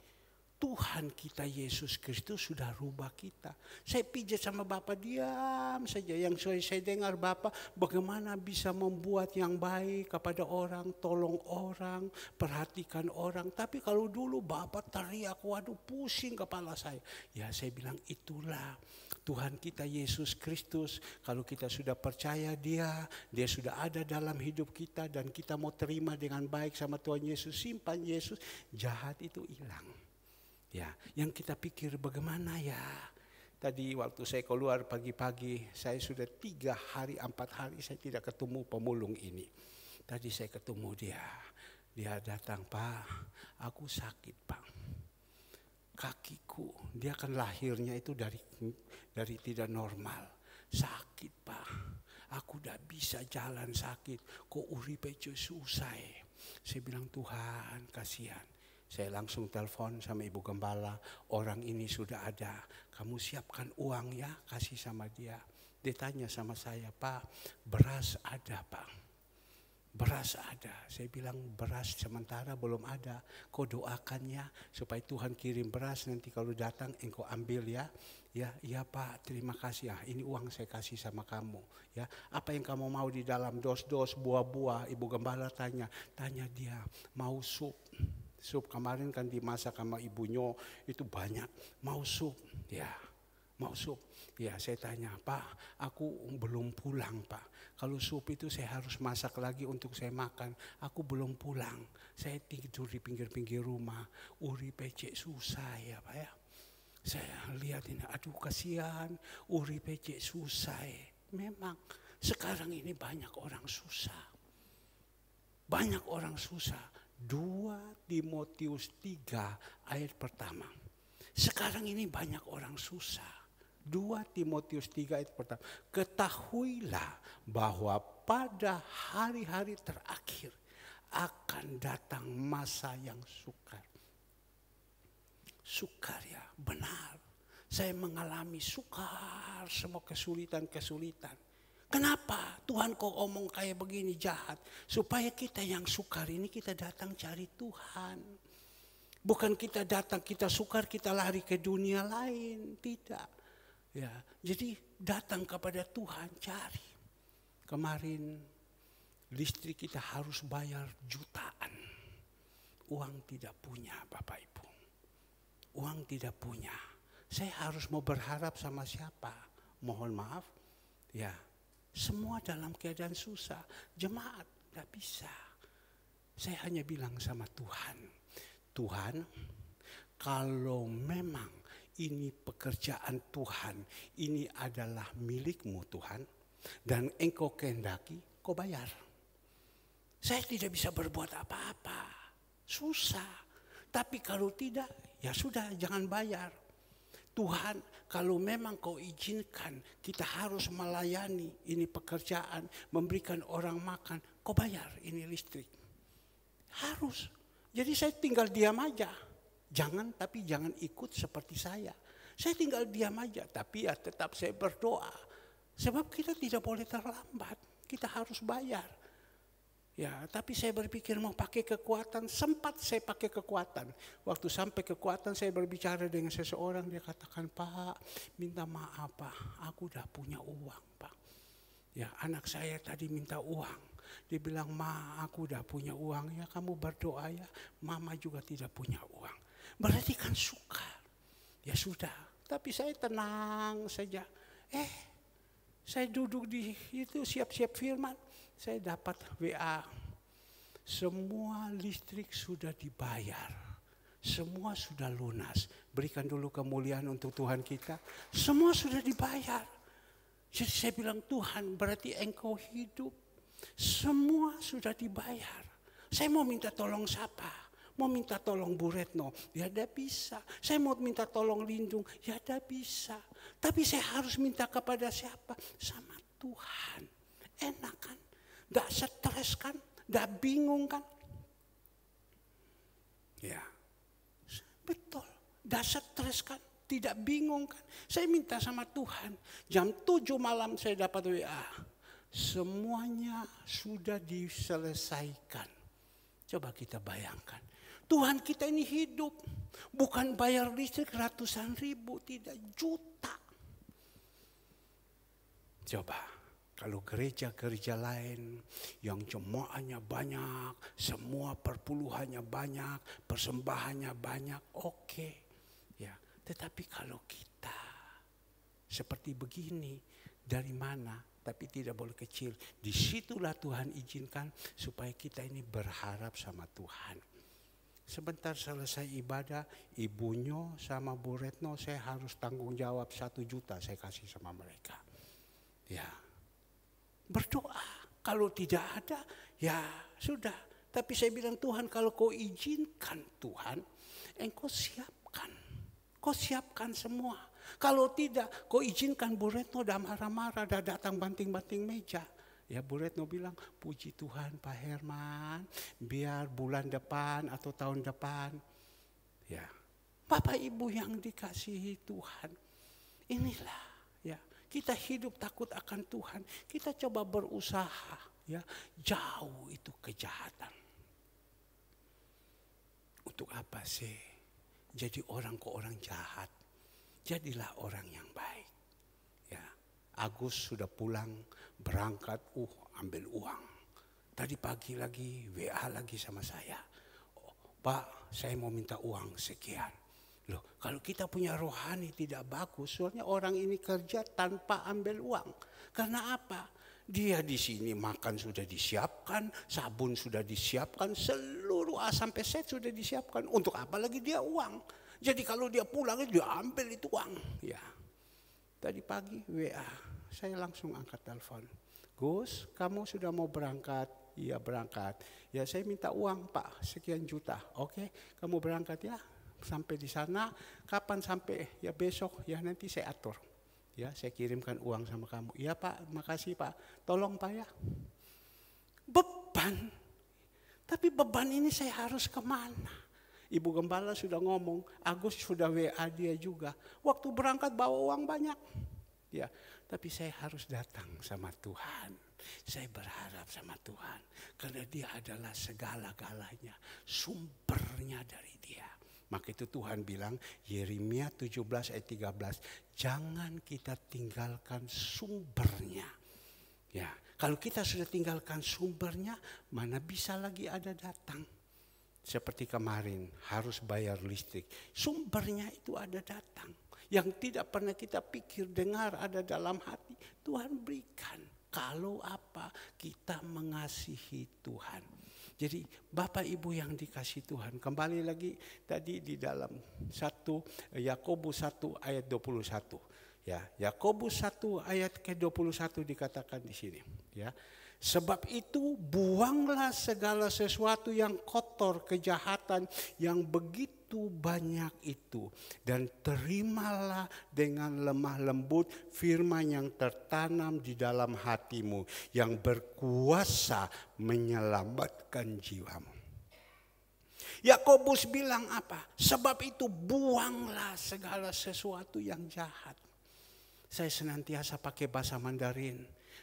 A: Tuhan kita Yesus Kristus sudah rubah kita. Saya pijat sama Bapak diam saja. Yang saya dengar Bapak bagaimana bisa membuat yang baik kepada orang, tolong orang, perhatikan orang. Tapi kalau dulu Bapak teriak, waduh pusing kepala saya. Ya saya bilang itulah Tuhan kita Yesus Kristus. Kalau kita sudah percaya Dia sudah ada dalam hidup kita dan kita mau terima dengan baik sama Tuhan Yesus, simpan Yesus, jahat itu hilang. Ya, yang kita pikir bagaimana ya. Tadi waktu saya keluar pagi-pagi, saya sudah 3 hari 4 hari saya tidak ketemu pemulung ini. Tadi saya ketemu dia. Dia datang, Pak, aku sakit Pak. Kakiku, dia kan lahirnya itu dari tidak normal. Sakit Pak, aku udah bisa jalan sakit. Kok uripe susah. Saya bilang Tuhan kasihan. Saya langsung telepon sama Ibu Gembala, orang ini sudah ada, kamu siapkan uang ya, kasih sama dia. Dia tanya sama saya, Pak, beras ada Pak? Beras ada. Saya bilang beras sementara belum ada, kau doakan ya, supaya Tuhan kirim beras, nanti kalau datang engkau ambil ya. Ya, iya Pak, terima kasih ya. Ini uang saya kasih sama kamu. Ya, apa yang kamu mau di dalam dos-dos, buah-buah? Ibu Gembala tanya dia mau sup. Sup kemarin kan dimasak sama ibunya itu banyak. Mau sup? Ya, mau sup. Ya, saya tanya, Pak, aku belum pulang Pak. Kalau sup itu saya harus masak lagi untuk saya makan. Aku belum pulang. Saya tidur di pinggir-pinggir rumah. Uripe cek susah ya Pak ya. Saya lihat ini, aduh kasihan. Uripe cek susah. Memang sekarang ini banyak orang susah. Banyak orang susah. 2 Timotius 3 ayat pertama. Sekarang ini banyak orang susah. 2 Timotius 3 ayat pertama. Ketahuilah bahwa pada hari-hari terakhir akan datang masa yang sukar. Sukar ya, benar. Saya mengalami sukar semua kesulitan-kesulitan. Kenapa Tuhan kok omong kayak begini jahat? Supaya kita yang sukar ini kita datang cari Tuhan. Bukan kita datang, kita sukar, kita lari ke dunia lain. Tidak. Ya, jadi datang kepada Tuhan cari. Kemarin listrik kita harus bayar jutaan. Uang tidak punya Bapak Ibu. Uang tidak punya. Saya harus mau berharap sama siapa? Mohon maaf. Ya. Semua dalam keadaan susah. Jemaat tidak bisa. Saya hanya bilang sama Tuhan. Tuhan, kalau memang ini pekerjaan Tuhan, ini adalah milikmu Tuhan, dan engkau kehendaki, kau bayar. Saya tidak bisa berbuat apa-apa. Susah. Tapi kalau tidak, ya sudah jangan bayar. Tuhan, kalau memang kau izinkan kita harus melayani ini pekerjaan, memberikan orang makan, kau bayar ini listrik. Harus. Jadi saya tinggal diam aja. Tapi jangan ikut seperti saya. Saya tinggal diam aja, tapi ya tetap saya berdoa. Sebab kita tidak boleh terlambat, kita harus bayar. Ya, tapi saya berpikir mau pakai kekuatan, sempat saya pakai kekuatan. Waktu sampai kekuatan saya berbicara dengan seseorang, dia katakan, Pak, minta maaf Pak, aku udah punya uang Pak. Ya, anak saya tadi minta uang. Dia bilang, Ma, aku udah punya uang, ya kamu berdoa ya, Mama juga tidak punya uang. Berarti kan suka. Ya sudah, tapi saya tenang saja. Saya duduk di itu siap-siap firman. Saya dapat WA, semua listrik sudah dibayar, semua sudah lunas. Berikan dulu kemuliaan untuk Tuhan kita, semua sudah dibayar. Jadi saya bilang, Tuhan berarti engkau hidup, semua sudah dibayar. Saya mau minta tolong siapa? Mau minta tolong Bu Retno, ya tidak bisa. Saya mau minta tolong Lindung, ya tidak bisa. Tapi saya harus minta kepada siapa? Sama Tuhan. Enak kan? Tidak stres kan? Tidak bingung kan? Ya, betul. Tidak stres kan? Tidak bingung kan? Saya minta sama Tuhan, jam 7 malam saya dapat WA. Semuanya sudah diselesaikan. Coba kita bayangkan. Tuhan kita ini hidup. Bukan bayar listrik ratusan ribu, tidak juta. Coba kalau gereja-gereja lain yang jemaahnya banyak, semua perpuluhannya banyak, persembahannya banyak, oke. Ya, tetapi kalau kita seperti begini, dari mana? Tapi tidak boleh kecil. Disitulah Tuhan izinkan supaya kita ini berharap sama Tuhan. Sebentar selesai ibadah, ibunya sama Bu Retno saya harus tanggung jawab 1 juta saya kasih sama mereka. Ya, berdoa. Kalau tidak ada, ya sudah. Tapi saya bilang Tuhan, kalau kau izinkan Tuhan, engkau siapkan. Kau siapkan semua. Kalau tidak, kau izinkan Bu Retno dah marah-marah, dah datang banting-banting meja. Ya Bu Retno bilang, puji Tuhan Pak Herman, biar bulan depan atau tahun depan. Ya, Bapak Ibu yang dikasihi Tuhan, inilah ya. Kita hidup takut akan Tuhan. Kita coba berusaha ya, jauh itu kejahatan. Untuk apa sih? Jadi orang ke orang jahat. Jadilah orang yang baik. Ya, Agus sudah pulang, berangkat, ambil uang. Tadi pagi lagi WA lagi sama saya. Pak, saya mau minta uang sekian. Loh, kalau kita punya rohani tidak bagus, soalnya orang ini kerja tanpa ambil uang. Karena apa? Dia di sini makan sudah disiapkan, sabun sudah disiapkan, seluruh A sampai Z sudah disiapkan. Untuk apa lagi dia uang? Jadi kalau dia pulang dia ambil itu uang. Ya. Tadi pagi WA, saya langsung angkat telepon. Gus, kamu sudah mau berangkat? Iya berangkat. Ya saya minta uang Pak, sekian juta. Oke, kamu berangkat ya. Sampai di sana, kapan sampai? Ya besok, ya nanti saya atur. Ya saya kirimkan uang sama kamu. Iya Pak, makasih Pak. Tolong Pak ya. Beban. Tapi beban ini saya harus kemana? Ibu Gembala sudah ngomong, Agus sudah WA dia juga. Waktu berangkat bawa uang banyak. Ya, tapi saya harus datang sama Tuhan. Saya berharap sama Tuhan. Karena dia adalah segala-galanya. Sumbernya dari dia. Maka itu Tuhan bilang, Yeremia 17 ayat 13. Jangan kita tinggalkan sumbernya. Ya, kalau kita sudah tinggalkan sumbernya, mana bisa lagi ada datang. Seperti kemarin harus bayar listrik. Sumbernya itu ada datang. Yang tidak pernah kita pikir, dengar, ada dalam hati. Tuhan berikan. Kalau apa? Kita mengasihi Tuhan. Jadi Bapak Ibu yang dikasih Tuhan. Kembali lagi tadi di dalam Yakobus 1 ayat 21. Ya, Yakobus 1 ayat ke-21 dikatakan di sini. Ya. Sebab itu buanglah segala sesuatu yang kotor, kejahatan yang begitu banyak itu. Dan terimalah dengan lemah lembut firman yang tertanam di dalam hatimu. Yang berkuasa menyelamatkan jiwamu. Yakobus bilang apa? Sebab itu buanglah segala sesuatu yang jahat. Saya senantiasa pakai bahasa Mandarin.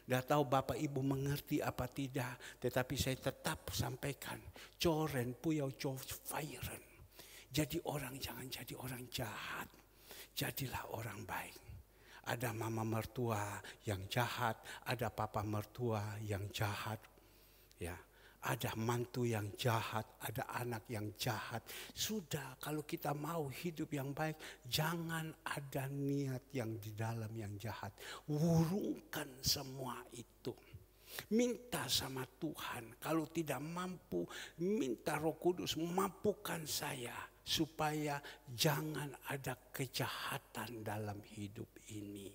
A: Tidak tahu Bapak Ibu mengerti apa tidak. Tetapi saya tetap sampaikan. Coren puyau fairen. Jadi orang jangan jadi orang jahat. Jadilah orang baik. Ada mama mertua yang jahat. Ada papa mertua yang jahat. Ya. Ada mantu yang jahat, ada anak yang jahat. Sudah, kalau kita mau hidup yang baik, jangan ada niat yang di dalam yang jahat. Wurungkan semua itu. Minta sama Tuhan, kalau tidak mampu, minta Roh Kudus mampukan saya. Supaya jangan ada kejahatan dalam hidup ini.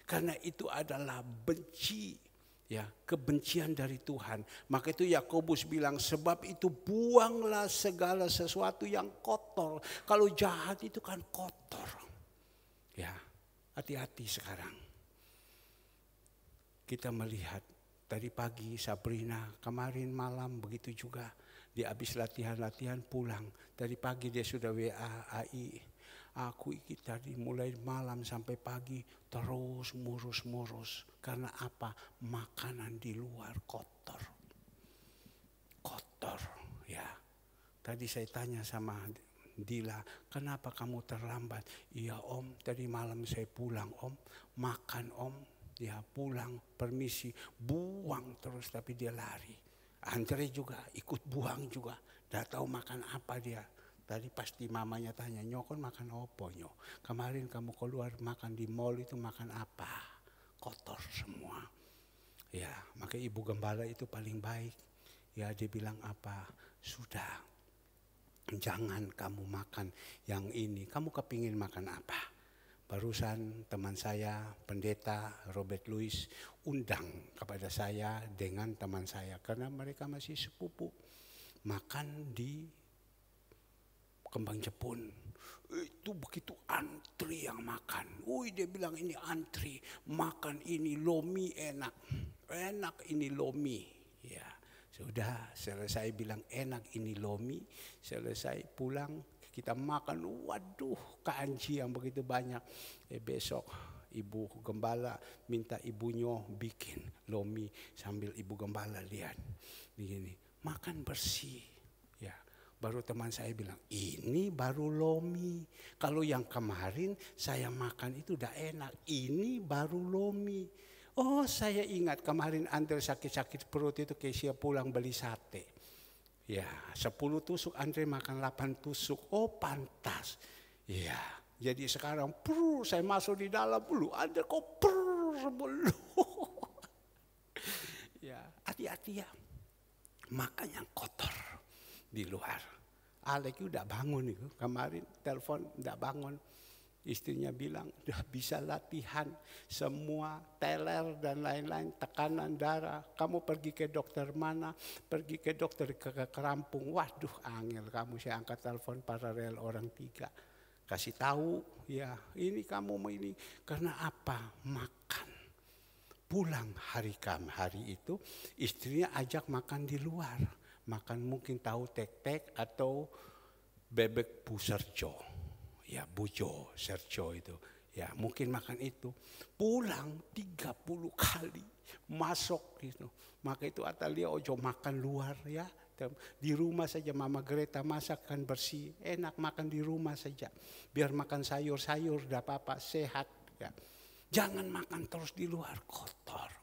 A: Karena itu adalah benci. Ya, kebencian dari Tuhan. Maka itu Yakobus bilang, sebab itu buanglah segala sesuatu yang kotor. Kalau jahat itu kan kotor. Ya, hati-hati sekarang. Kita melihat tadi pagi Sabrina, kemarin malam begitu juga. Dia habis latihan-latihan pulang. Tadi pagi dia sudah WA AI. Aku iki tadi mulai malam sampai pagi terus murus. Karena apa? Makanan di luar kotor. Kotor, ya. Tadi saya tanya sama Dila, kenapa kamu terlambat? Iya om, tadi malam saya pulang om, makan om, ya pulang, permisi, buang terus tapi dia lari. Andre juga ikut buang juga, tidak tahu makan apa dia. Tadi pasti mamanya tanya, nyokon makan apa nyok? Kemarin kamu keluar makan di mall itu makan apa? Kotor semua. Ya, maka ibu gembala itu paling baik. Ya dia bilang apa? Sudah, jangan kamu makan yang ini. Kamu kepingin makan apa? Barusan teman saya, pendeta Robert Louis, undang kepada saya dengan teman saya. Karena mereka masih sepupu. Makan di Kembang Jepun. Itu begitu antri yang makan. Dia bilang ini antri. Makan ini lomi enak. Enak ini lomi. Ya, sudah selesai bilang enak ini lomi. Selesai pulang kita makan. Waduh, kanji yang begitu banyak. Besok ibu gembala minta ibunya bikin lomi sambil ibu gembala lihat. Begini, makan bersih. Ya. Baru teman saya bilang, ini baru lomi. Kalau yang kemarin saya makan itu udah enak. Ini baru lomi. Oh saya ingat kemarin Andre sakit-sakit perut itu Kesia pulang beli sate. Ya 10 tusuk, Andre makan 8 tusuk. Oh pantas. Ya jadi sekarang saya masuk di dalam dulu. Andre kok sebelum. Ya hati-hati ya. Makan yang kotor di luar. Alek udah bangun itu kemarin telepon udah bangun, istrinya bilang udah bisa latihan semua teler dan lain-lain, tekanan darah, kamu pergi ke dokter mana, pergi ke dokter ke Kerampung. Waduh angel kamu, saya angkat telepon paralel orang 3 kasih tahu ya ini kamu mau ini karena apa, makan. Pulang hari itu istrinya ajak makan di luar. Makan mungkin tahu tek-tek atau bebek Bu Serjo. Ya Bujo Serjo itu. Ya mungkin makan itu. Pulang 30 kali masuk gitu. Maka itu Atalia ojo makan luar ya. Di rumah saja Mama Greta masakan bersih. Enak makan di rumah saja. Biar makan sayur-sayur tidak apa-apa, sehat ya. Jangan makan terus di luar, kotor.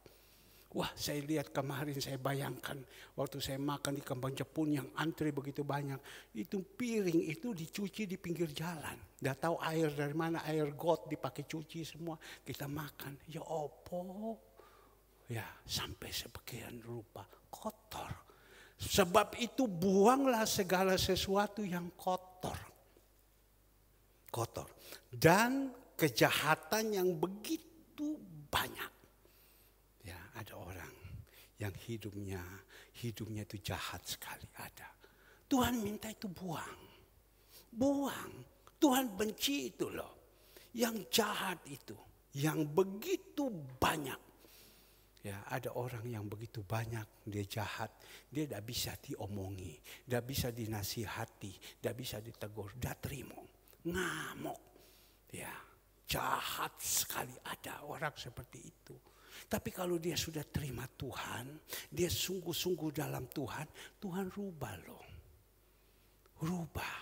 A: Wah saya lihat kemarin, saya bayangkan waktu saya makan di Kembang Jepun yang antri begitu banyak. Itu piring itu dicuci di pinggir jalan. Nggak tahu air dari mana, air got dipakai cuci semua. Kita makan, ya opo. Ya sampai sebagian rupa kotor. Sebab itu buanglah segala sesuatu yang kotor. Kotor. Dan kejahatan yang begitu banyak. Ya, ada orang yang hidupnya itu jahat sekali, ada. Tuhan minta itu buang. Tuhan benci itu loh. Yang jahat itu, yang begitu banyak. Ya, ada orang yang begitu banyak, dia jahat, dia tidak bisa diomongi, tidak bisa dinasihati, tidak bisa ditegur, tidak terima, ngamuk. Ya, jahat sekali, ada orang seperti itu. Tapi kalau dia sudah terima Tuhan, dia sungguh-sungguh dalam Tuhan, Tuhan rubah loh. Rubah.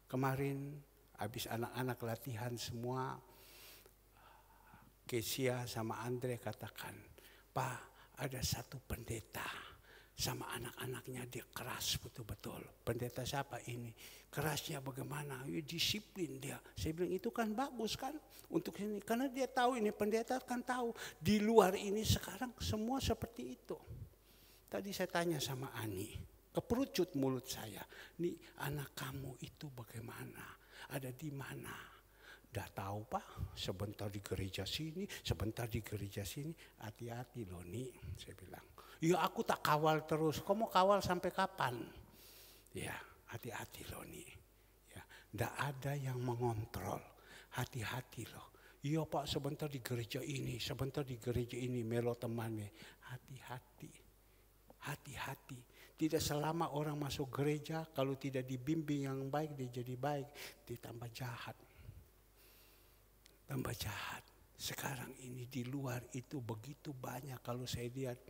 A: Kemarin habis anak-anak latihan semua, Kesia sama Andre katakan, Pak ada satu pendeta sama anak-anaknya dia keras betul-betul. Pendeta siapa ini? Kerasnya bagaimana? Ya, disiplin dia. Saya bilang itu kan bagus kan untuk ini. Karena dia tahu ini pendeta kan tahu. Di luar ini sekarang semua seperti itu. Tadi saya tanya sama Ani. Keperucut mulut saya. Nih anak kamu itu bagaimana? Ada di mana? Udah tahu Pak, sebentar di gereja sini, sebentar di gereja sini. Hati-hati loh nih, saya bilang. Ya aku tak kawal terus, kau mau kawal sampai kapan? Ya hati-hati loh nih. Ya, nggak ada yang mengontrol, hati-hati loh. Iya Pak sebentar di gereja ini, sebentar di gereja ini, melo temannya. Hati-hati, hati-hati. Tidak selama orang masuk gereja, kalau tidak dibimbing yang baik dia jadi baik, ditambah jahat. tambah jahat. Sekarang ini di luar itu begitu banyak, kalau saya lihat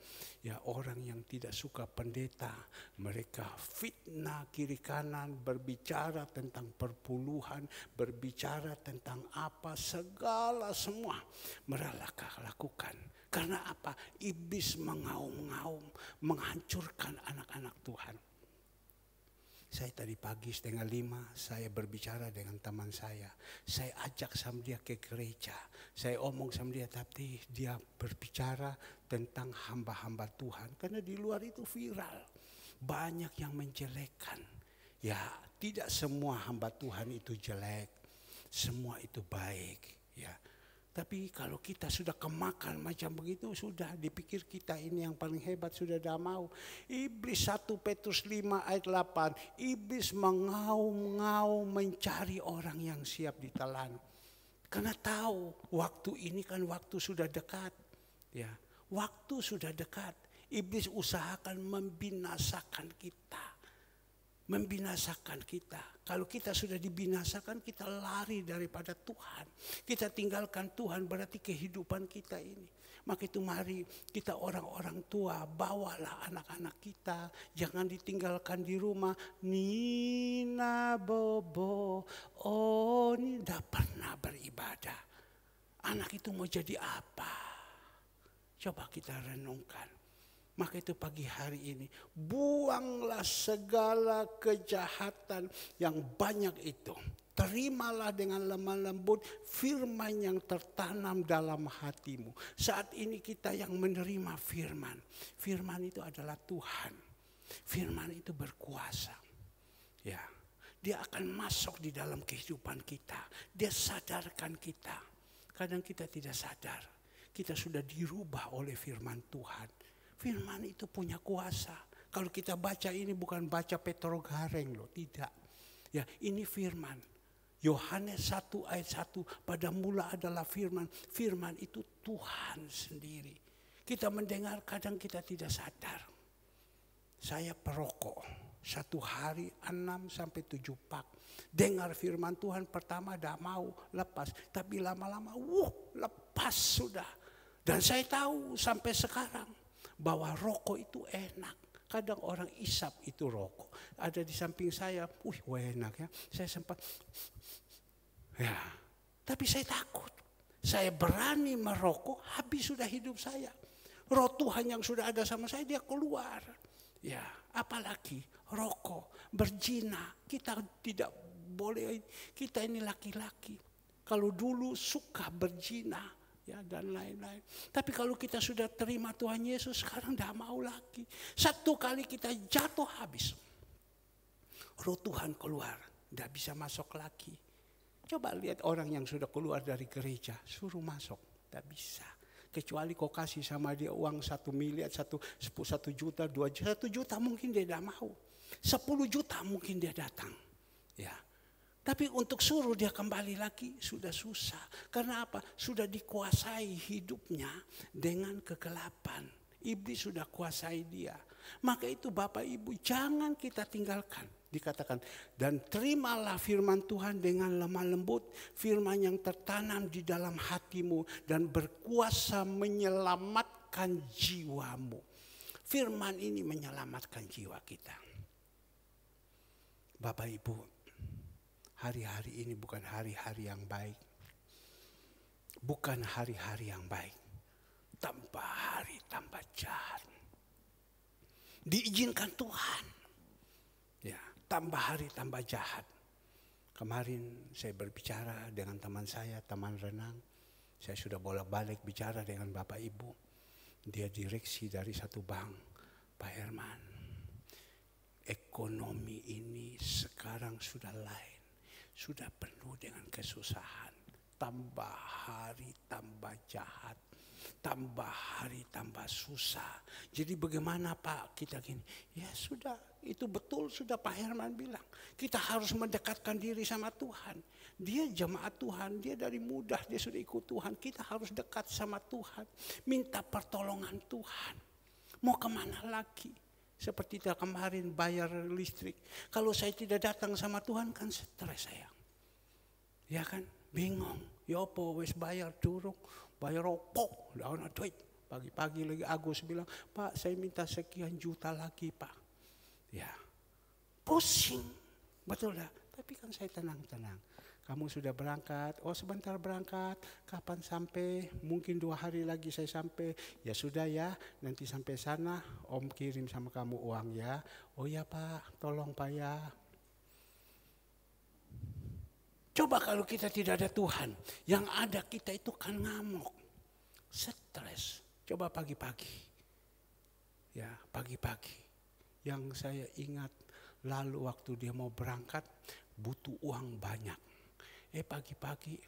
A: ya orang yang tidak suka pendeta, mereka fitnah kiri kanan, berbicara tentang perpuluhan, berbicara tentang apa, segala semua mereka lakukan. Karena apa? Iblis mengaum-ngaum, menghancurkan anak-anak Tuhan. Saya tadi pagi 4:30 saya berbicara dengan teman saya. Saya ajak sama dia ke gereja. Saya omong sama dia, tapi dia berbicara tentang hamba-hamba Tuhan. Karena di luar itu viral. Banyak yang menjelekkan. Ya, tidak semua hamba Tuhan itu jelek. Semua itu baik. Ya. Tapi kalau kita sudah kemakan macam begitu, sudah dipikir kita ini yang paling hebat, sudah tidak mau. Iblis 1 Petrus 5 ayat 8, iblis mengaum-ngaum mencari orang yang siap ditelan. Karena tahu waktu ini kan waktu sudah dekat. Ya, waktu sudah dekat. Iblis usahakan membinasakan kita. Membinasakan kita. Kalau kita sudah dibinasakan, kita lari daripada Tuhan. Kita tinggalkan Tuhan, berarti kehidupan kita ini. Maka itu mari kita orang-orang tua, bawalah anak-anak kita. Jangan ditinggalkan di rumah. Nina Bobo, oh ini tidak pernah beribadah. Anak itu mau jadi apa? Coba kita renungkan. Maka itu pagi hari ini, buanglah segala kejahatan yang banyak itu. Terimalah dengan lemah lembut firman yang tertanam dalam hatimu. Saat ini kita yang menerima firman. Firman itu adalah Tuhan. Firman itu berkuasa. Ya, dia akan masuk di dalam kehidupan kita. Dia sadarkan kita. Kadang kita tidak sadar. Kita sudah dirubah oleh firman Tuhan. Firman itu punya kuasa. Kalau kita baca ini bukan baca Petro Gareng loh, tidak. Ya, ini firman. Yohanes 1 ayat 1, pada mula adalah firman. Firman itu Tuhan sendiri. Kita mendengar kadang kita tidak sadar. Saya perokok. 1 hari 6 sampai 7 pak. Dengar firman Tuhan pertama dah mau lepas. Tapi lama-lama lepas sudah. Dan saya tahu sampai sekarang bahwa rokok itu enak. Kadang orang isap itu rokok. Ada di samping saya, enak ya. Saya sempat, ya. Tapi saya takut. Saya berani merokok, habis sudah hidup saya. Roh Tuhan yang sudah ada sama saya, dia keluar. Ya, apalagi rokok, berzina. Kita tidak boleh, kita ini laki-laki. Kalau dulu suka berzina, ya, dan lain-lain. Tapi kalau kita sudah terima Tuhan Yesus, sekarang tidak mau lagi. Satu kali kita jatuh habis. Roh Tuhan keluar, tidak bisa masuk lagi. Coba lihat orang yang sudah keluar dari gereja, suruh masuk, tidak bisa. Kecuali kau kasih sama dia uang 1 miliar, 1 juta, 2 juta, 1 juta mungkin dia tidak mau. 10 juta mungkin dia datang. Ya. Tapi untuk suruh dia kembali lagi sudah susah. Karena apa? Sudah dikuasai hidupnya dengan kegelapan. Iblis sudah kuasai dia. Maka itu Bapak Ibu jangan kita tinggalkan. Dikatakan, dan terimalah firman Tuhan dengan lemah lembut. Firman yang tertanam di dalam hatimu dan berkuasa menyelamatkan jiwamu. Firman ini menyelamatkan jiwa kita. Bapak Ibu, hari-hari ini bukan hari-hari yang baik. Bukan hari-hari yang baik. Tambah hari tambah jahat. Diizinkan Tuhan. Ya, tambah hari tambah jahat. Kemarin saya berbicara dengan teman saya, teman renang. Saya sudah bolak-balik bicara dengan Bapak Ibu. Dia direksi dari satu bank. Pak Herman, ekonomi ini sekarang sudah lain. Sudah penuh dengan kesusahan. Tambah hari tambah jahat. Tambah hari tambah susah. Jadi bagaimana Pak kita gini? Ya sudah, itu betul sudah Pak Herman bilang. Kita harus mendekatkan diri sama Tuhan. Dia jemaat Tuhan, dia dari muda dia sudah ikut Tuhan. Kita harus dekat sama Tuhan. Minta pertolongan Tuhan. Mau kemana lagi? Seperti kemarin bayar listrik. Kalau saya tidak datang sama Tuhan kan stres saya. Ya kan? Bingung. Ya apa wis bayar durung, bayar opo, ndak ana duit. Pagi-pagi lagi Agus bilang, "Pak, saya minta sekian juta lagi, Pak." Ya. Pusing. Betul dah. Tapi kan saya tenang-tenang. Kamu sudah berangkat, oh sebentar berangkat, kapan sampai? Mungkin 2 hari lagi saya sampai. Ya sudah ya, nanti sampai sana Om kirim sama kamu uang ya. Oh ya Pak, tolong Pak ya. Coba kalau kita tidak ada Tuhan, yang ada kita itu kan ngamuk, stres. Coba pagi-pagi, ya pagi-pagi. Yang saya ingat lalu waktu dia mau berangkat, butuh uang banyak. Pagi-pagi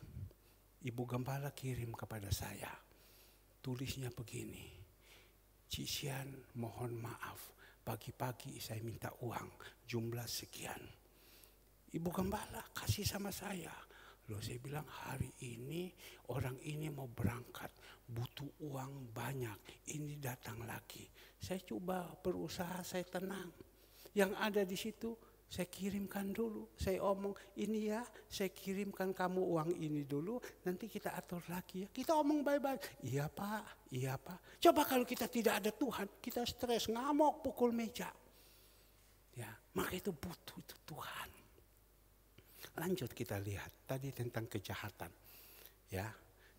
A: Ibu Gembala kirim kepada saya. Tulisnya begini, "Cician mohon maaf, pagi-pagi saya minta uang jumlah sekian." Ibu Gembala kasih sama saya. Loh saya bilang hari ini orang ini mau berangkat, butuh uang banyak, ini datang lagi. Saya coba berusaha, saya tenang. Yang ada di situ saya kirimkan dulu, saya omong ini ya, saya kirimkan kamu uang ini dulu, nanti kita atur lagi ya. Kita omong baik-baik, iya Pak, iya Pak. Coba kalau kita tidak ada Tuhan, kita stres, ngamuk, pukul meja. Ya, maka itu butuh itu Tuhan. Lanjut kita lihat tadi tentang kejahatan. Ya,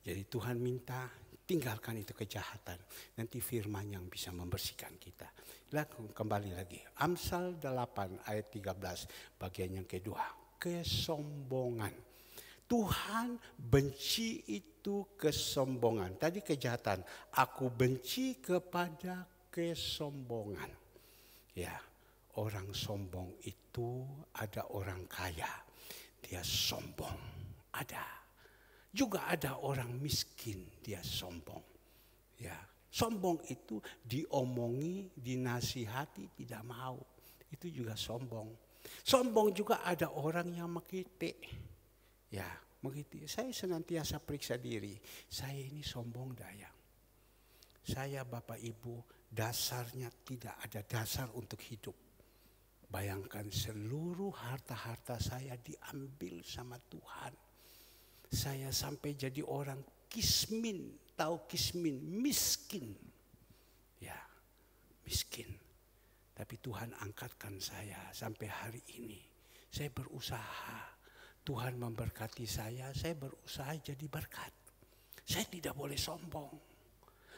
A: jadi Tuhan minta tinggalkan itu kejahatan. Nanti firman yang bisa membersihkan kita. Kembali lagi. Amsal 8 ayat 13 bagian yang kedua. Kesombongan. Tuhan benci itu kesombongan. Tadi kejahatan. Aku benci kepada kesombongan. Ya, orang sombong itu ada orang kaya. Dia sombong. Ada. Juga ada orang miskin, dia sombong. Ya, sombong itu diomongi, dinasihati, tidak mau. Itu juga sombong. Sombong juga ada orang yang mengkritik. Ya, mengkritik. Saya senantiasa periksa diri. Saya ini sombong daya. Saya Bapak Ibu dasarnya tidak ada dasar untuk hidup. Bayangkan seluruh harta-harta saya diambil sama Tuhan. Saya sampai jadi orang kismin, tahu kismin, miskin. Ya, miskin. Tapi Tuhan angkatkan saya sampai hari ini. Saya berusaha. Tuhan memberkati saya berusaha jadi berkat. Saya tidak boleh sombong.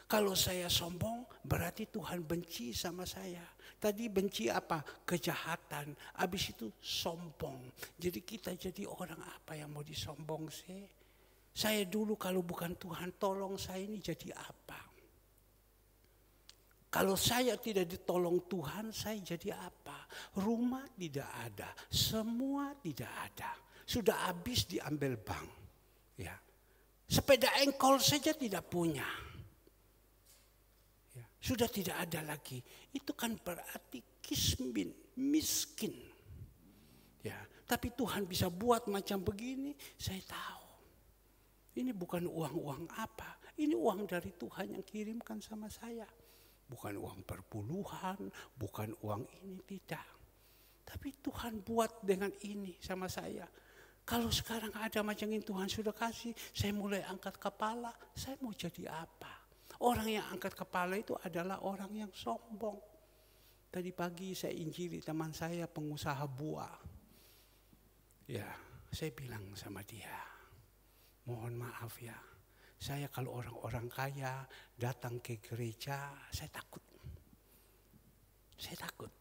A: Kalau saya sombong, berarti Tuhan benci sama saya. Tadi benci apa? Kejahatan. Habis itu sombong. Jadi kita jadi orang apa yang mau disombong sih? Saya dulu kalau bukan Tuhan tolong saya ini jadi apa? Kalau saya tidak ditolong Tuhan, saya jadi apa? Rumah tidak ada, semua tidak ada. Sudah habis diambil bank. Ya. Sepeda engkol saja tidak punya. Sudah tidak ada lagi. Itu kan berarti kismin, miskin. Ya, tapi Tuhan bisa buat macam begini, saya tahu. Ini bukan uang-uang apa. Ini uang dari Tuhan yang kirimkan sama saya. Bukan uang perpuluhan, bukan uang ini, tidak. Tapi Tuhan buat dengan ini sama saya. Kalau sekarang ada macam ini Tuhan sudah kasih, saya mulai angkat kepala, saya mau jadi apa? Orang yang angkat kepala itu adalah orang yang sombong. Tadi pagi saya injili teman saya pengusaha buah. Ya, saya bilang sama dia, mohon maaf ya, saya kalau orang-orang kaya datang ke gereja, saya takut. Saya takut.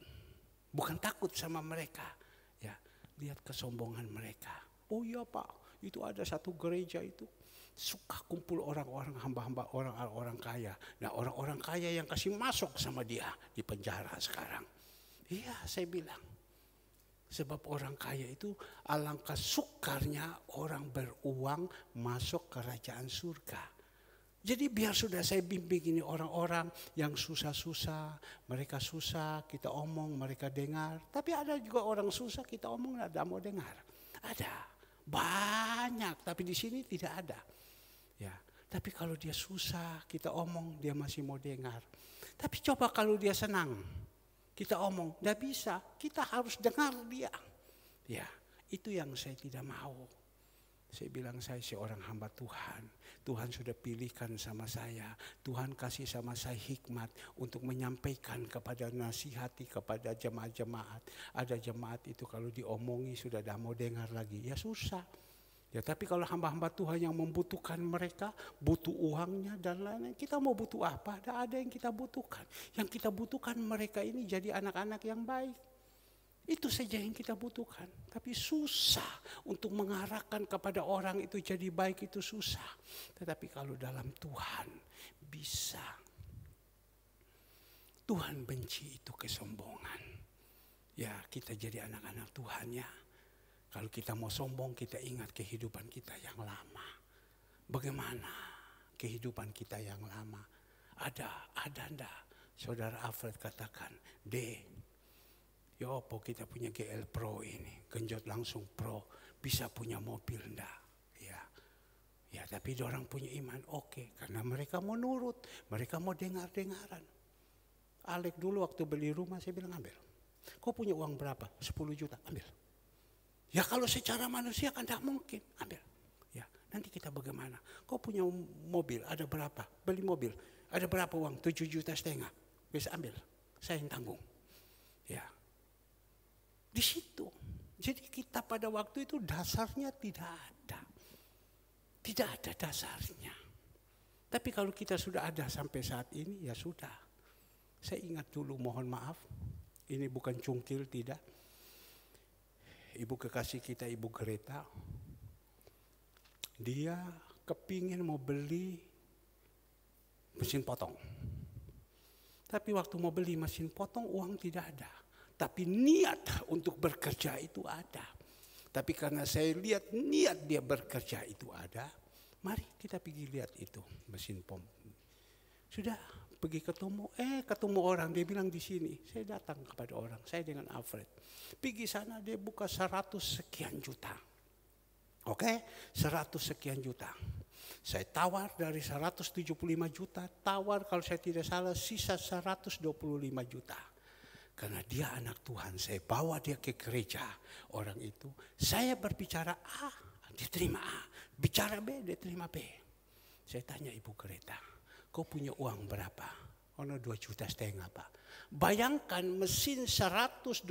A: Bukan takut sama mereka. Ya, lihat kesombongan mereka. Oh iya Pak, itu ada satu gereja itu. Suka kumpul orang-orang hamba-hamba orang-orang kaya. Nah orang-orang kaya yang kasih masuk sama dia di penjara sekarang. Iya saya bilang. Sebab orang kaya itu alangkah sukarnya orang beruang masuk kerajaan surga. Jadi biar sudah saya bimbing ini orang-orang yang susah-susah. Mereka susah kita omong mereka dengar. Tapi ada juga orang susah kita omong tidak mau dengar. Ada. Banyak tapi di sini tidak ada. Ya, tapi kalau dia susah, kita omong, dia masih mau dengar. Tapi coba kalau dia senang, kita omong, tidak bisa, kita harus dengar dia. Ya, itu yang saya tidak mau. Saya bilang saya seorang hamba Tuhan. Tuhan sudah pilihkan sama saya. Tuhan kasih sama saya hikmat untuk menyampaikan kepada nasihati kepada jemaat-jemaat. Ada jemaat itu kalau diomongi sudah tidak mau dengar lagi. Ya susah. Ya tapi kalau hamba-hamba Tuhan yang membutuhkan mereka, butuh uangnya dan lain-lain. Kita mau butuh apa? Tidak ada yang kita butuhkan. Yang kita butuhkan mereka ini jadi anak-anak yang baik. Itu saja yang kita butuhkan. Tapi susah untuk mengarahkan kepada orang itu jadi baik, itu susah. Tetapi kalau dalam Tuhan bisa. Tuhan benci itu kesombongan. Ya kita jadi anak-anak Tuhan ya. Kalau kita mau sombong kita ingat kehidupan kita yang lama. Bagaimana kehidupan kita yang lama? Ada enggak? Saudara Alfred katakan, ya apa kita punya GL Pro ini, genjot langsung Pro, bisa punya mobil enggak? Ya tapi orang punya iman, oke, karena mereka mau nurut, mereka mau dengar-dengaran. Alek dulu waktu beli rumah saya bilang ambil. Kau punya uang berapa? 10 juta, ambil. Ya kalau secara manusia kan tidak mungkin, ambil. Ya nanti kita bagaimana? Kau punya mobil, ada berapa? Beli mobil, ada berapa uang? 7,5 juta, bisa ambil. Saya yang tanggung. Ya. Di situ. Jadi kita pada waktu itu dasarnya tidak ada. Tidak ada dasarnya. Tapi kalau kita sudah ada sampai saat ini, ya sudah. Saya ingat dulu, mohon maaf. Ini bukan cungkil, tidak. Ibu kekasih kita, Ibu Greta. Dia kepingin mau beli mesin potong. Tapi waktu mau beli mesin potong, uang tidak ada. Tapi niat untuk bekerja itu ada. Tapi karena saya lihat niat dia bekerja itu ada, mari kita pergi lihat itu mesin pom. Sudah pergi ketemu orang, dia bilang di sini. Saya datang kepada orang, saya dengan Alfred. Pergi sana dia buka 100 sekian juta. Oke, 100 sekian juta. Saya tawar dari 175 juta, tawar kalau saya tidak salah sisa 125 juta. Karena dia anak Tuhan, saya bawa dia ke gereja. Orang itu, saya berbicara A, dia terima A. Bicara B, dia terima B. Saya tanya Ibu Greta, kau punya uang berapa? Oh, 2,5 juta Pak. Bayangkan mesin 120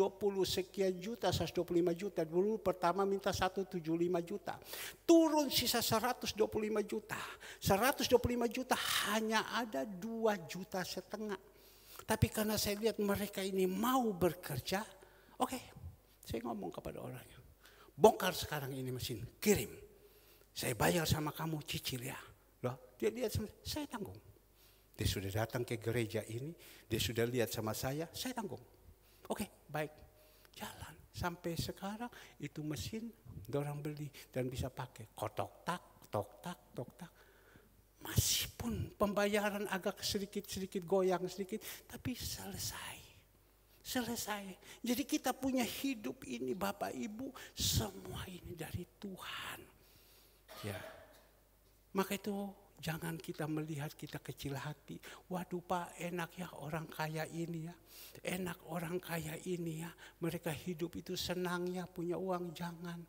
A: sekian juta, 125 juta. Dulu pertama minta 175 juta. Turun sisa 125 juta. 125 juta hanya ada 2,5 juta. Tapi karena saya lihat mereka ini mau bekerja, oke, saya ngomong kepada orangnya. Bongkar sekarang ini mesin, kirim. Saya bayar sama kamu, cicil ya. Loh, dia lihat sama saya tanggung. Dia sudah datang ke gereja ini, dia sudah lihat sama saya tanggung. Oke, baik. Jalan. Sampai sekarang itu mesin dorang beli dan bisa pakai. Kotok tak, tok tak, tok tak. Masih pun pembayaran agak sedikit goyang sedikit, tapi selesai. Jadi kita punya hidup ini Bapak Ibu, semua ini dari Tuhan. Ya. Maka itu jangan kita melihat kita kecil hati. Waduh Pak, enak ya orang kaya ini ya. Enak orang kaya ini ya. Mereka hidup itu senang ya, punya uang. Jangan.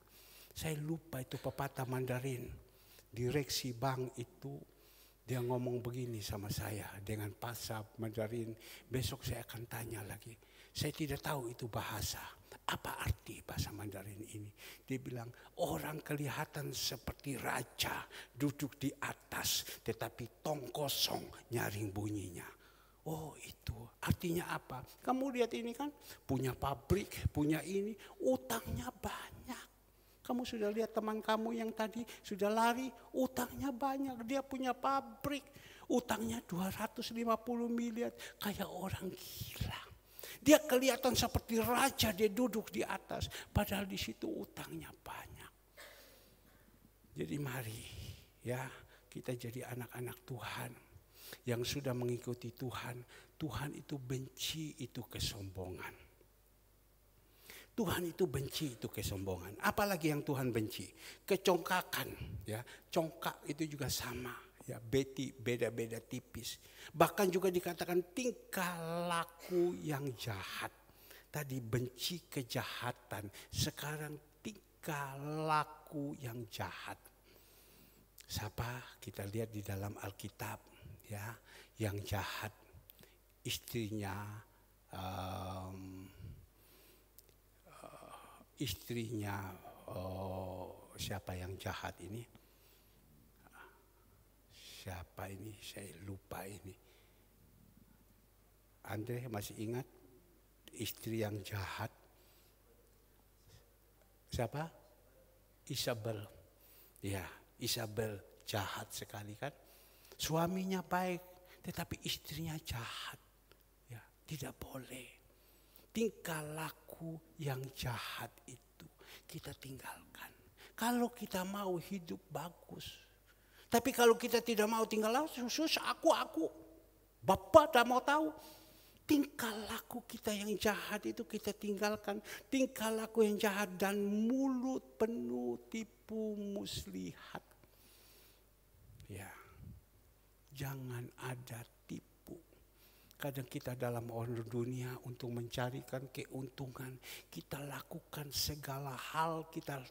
A: Saya lupa itu pepatah Mandarin. Direksi bank itu dia ngomong begini sama saya dengan bahasa Mandarin. Besok saya akan tanya lagi. Saya tidak tahu itu bahasa. Apa arti bahasa Mandarin ini? Dia bilang orang kelihatan seperti raja duduk di atas. Tetapi tong kosong nyaring bunyinya. Oh itu artinya apa? Kamu lihat ini kan punya pabrik, punya ini. Utangnya banyak. Kamu sudah lihat teman kamu yang tadi sudah lari, utangnya banyak. Dia punya pabrik, utangnya 250 miliar. Kayak orang gila. Dia kelihatan seperti raja, dia duduk di atas. Padahal di situ utangnya banyak. Jadi mari ya kita jadi anak-anak Tuhan. Yang sudah mengikuti Tuhan. Tuhan itu benci itu kesombongan. Tuhan itu benci itu kesombongan. Apalagi yang Tuhan benci? Kecongkakan. Ya, congkak itu juga sama. Ya, beda-beda tipis. Bahkan juga dikatakan tingkah laku yang jahat. Tadi benci kejahatan. Sekarang tingkah tingkah laku yang jahat. Siapa? Kita lihat di dalam Alkitab, ya, yang jahat. Istrinya siapa yang jahat ini? Siapa ini? Saya lupa ini. Andre masih ingat istri yang jahat? Siapa? Isabel. Ya, Isabel jahat sekali kan. Suaminya baik, tetapi istrinya jahat. Ya, tidak boleh. Tingkah laku yang jahat itu kita tinggalkan. Kalau kita mau hidup bagus. Tapi kalau kita tidak mau tinggal laku, susah aku. Bapak tak mau tahu. Tingkah laku kita yang jahat itu kita tinggalkan. Tingkah laku yang jahat dan mulut penuh tipu muslihat. Ya, jangan ada tipu. Kadang kita dalam orang dunia untuk mencarikan keuntungan. Kita lakukan segala hal, kita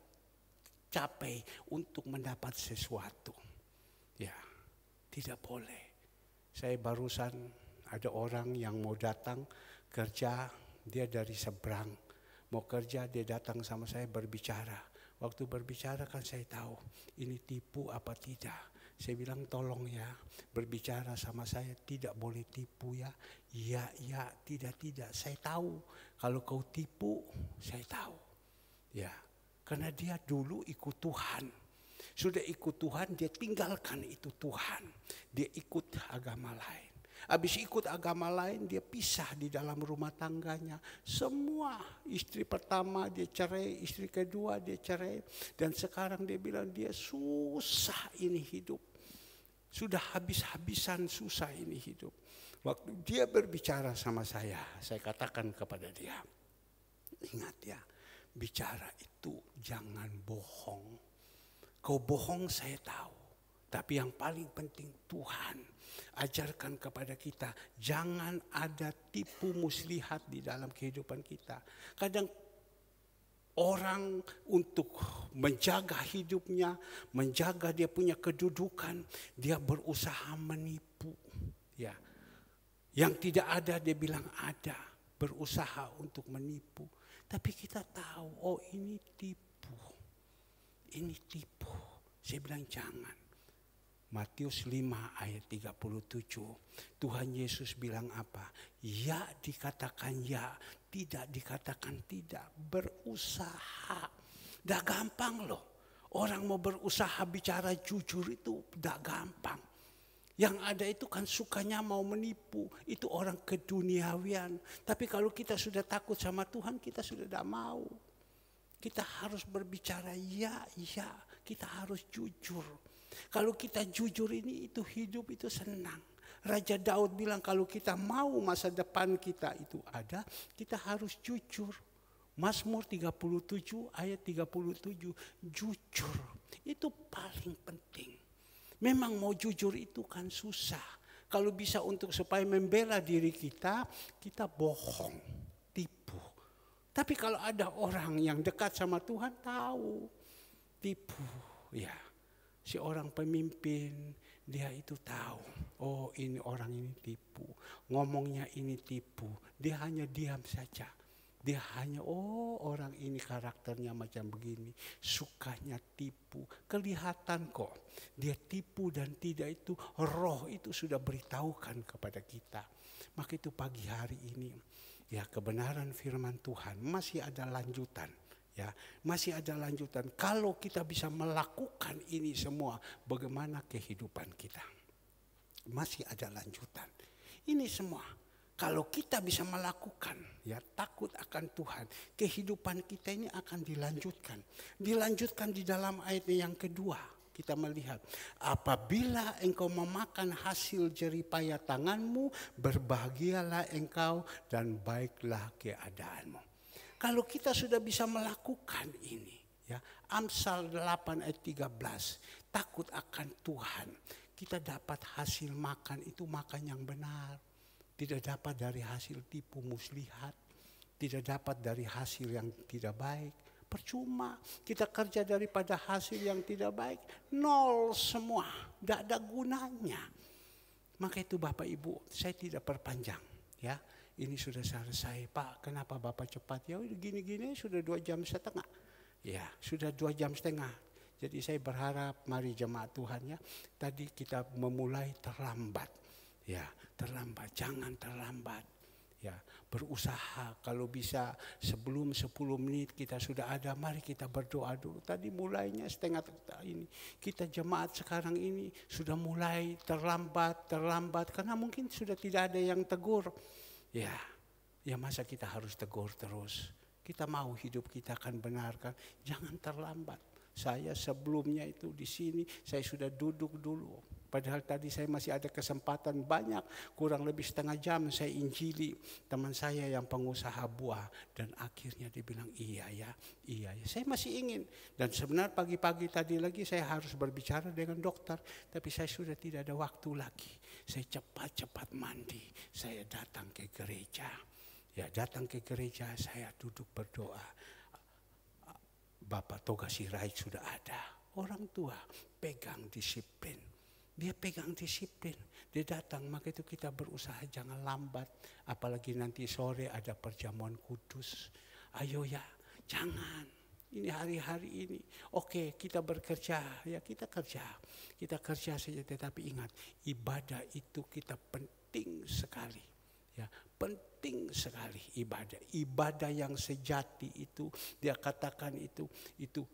A: capai untuk mendapat sesuatu. Ya, tidak boleh. Saya barusan ada orang yang mau datang kerja, dia dari seberang. Mau kerja, dia datang sama saya berbicara. Waktu berbicara kan saya tahu ini tipu apa tidak. Saya bilang tolong ya, berbicara sama saya tidak boleh tipu ya. Ya, tidak. Saya tahu kalau kau tipu, saya tahu. Ya, karena dia dulu ikut Tuhan. Sudah ikut Tuhan, dia tinggalkan itu Tuhan. Dia ikut agama lain. Habis ikut agama lain, dia pisah di dalam rumah tangganya. Semua istri pertama dia cerai, istri kedua dia cerai. Dan sekarang dia bilang dia susah ini hidup. Sudah habis-habisan susah ini hidup. Waktu dia berbicara sama saya katakan kepada dia, ingat ya, bicara itu jangan bohong. Kau bohong saya tahu. Tapi yang paling penting Tuhan ajarkan kepada kita. Jangan ada tipu muslihat di dalam kehidupan kita. Kadang orang untuk menjaga hidupnya, menjaga dia punya kedudukan, dia berusaha menipu. Ya. Yang tidak ada dia bilang ada. Berusaha untuk menipu. Tapi kita tahu, oh ini tipu. Ini tipu. Saya bilang jangan. Matius 5 ayat 37. Tuhan Yesus bilang apa? Ya dikatakan ya, tidak dikatakan tidak. Berusaha. Dah gampang loh. Orang mau berusaha bicara jujur itu dah gampang. Yang ada itu kan sukanya mau menipu. Itu orang keduniawian. Tapi kalau kita sudah takut sama Tuhan, kita sudah tidak mau. Kita harus berbicara ya. Kita harus jujur. Kalau kita jujur ini itu hidup itu senang. Raja Daud bilang kalau kita mau masa depan kita itu ada, kita harus jujur. Mazmur 37 ayat 37, jujur. Itu paling penting. Memang mau jujur itu kan susah. Kalau bisa untuk supaya membela diri kita bohong, tipu. Tapi kalau ada orang yang dekat sama Tuhan tahu tipu, ya. Si orang pemimpin dia itu tahu, oh ini orang ini tipu, ngomongnya ini tipu, dia hanya diam saja. Dia hanya, oh orang ini karakternya macam begini, sukanya tipu. Kelihatan kok, dia tipu dan tidak itu, roh itu sudah beritahukan kepada kita. Maka itu pagi hari ini, ya kebenaran firman Tuhan masih ada lanjutan. Ya, masih ada lanjutan. Kalau kita bisa melakukan ini semua, bagaimana kehidupan kita? Masih ada lanjutan. Ini semua. Kalau kita bisa melakukan, ya takut akan Tuhan, kehidupan kita ini akan dilanjutkan. Dilanjutkan di dalam ayat yang kedua. Kita melihat, apabila engkau memakan hasil jeripaya tanganmu, berbahagialah engkau dan baiklah keadaanmu. Kalau kita sudah bisa melakukan ini, ya Amsal 8 ayat 13, takut akan Tuhan. Kita dapat hasil makan itu makan yang benar. Tidak dapat dari hasil tipu muslihat. Tidak dapat dari hasil yang tidak baik. percuma. Kita kerja daripada hasil yang tidak baik, nol semua, tidak ada gunanya. Maka itu Bapak Ibu, saya tidak perpanjang ya. Ini sudah selesai, Pak. Kenapa Bapak cepat? Ya gini-gini sudah 2,5 jam. Ya, sudah 2,5 jam. Jadi saya berharap mari jemaat Tuhan ya. Tadi kita memulai terlambat. Ya, terlambat. Jangan terlambat. Ya, berusaha kalau bisa sebelum 10 menit kita sudah ada, mari kita berdoa dulu. Tadi mulainya setengah ini. Kita jemaat sekarang ini sudah mulai terlambat karena mungkin sudah tidak ada yang tegur. Ya masa kita harus tegur terus. Kita mau hidup kita akan benarkan, jangan terlambat. Saya sebelumnya itu di sini saya sudah duduk dulu. Padahal tadi saya masih ada kesempatan banyak, kurang lebih setengah jam saya injili teman saya yang pengusaha buah. Dan akhirnya dia bilang iya ya. Saya masih ingin. Dan sebenarnya pagi-pagi tadi lagi saya harus berbicara dengan dokter. Tapi saya sudah tidak ada waktu lagi. Saya cepat-cepat mandi. Saya datang ke gereja. Ya, datang ke gereja saya duduk berdoa. Bapak Toga Sirait sudah ada. Orang tua pegang disiplin. Dia pegang disiplin. Dia datang, maka itu kita berusaha jangan lambat. Apalagi nanti sore ada perjamuan kudus. Ayo ya, jangan. Ini hari-hari ini. Oke, kita bekerja, ya kita kerja. Kita kerja saja, tetapi ingat, ibadah itu kita penting sekali. Ya, penting sekali ibadah. Ibadah yang sejati itu, dia katakan itu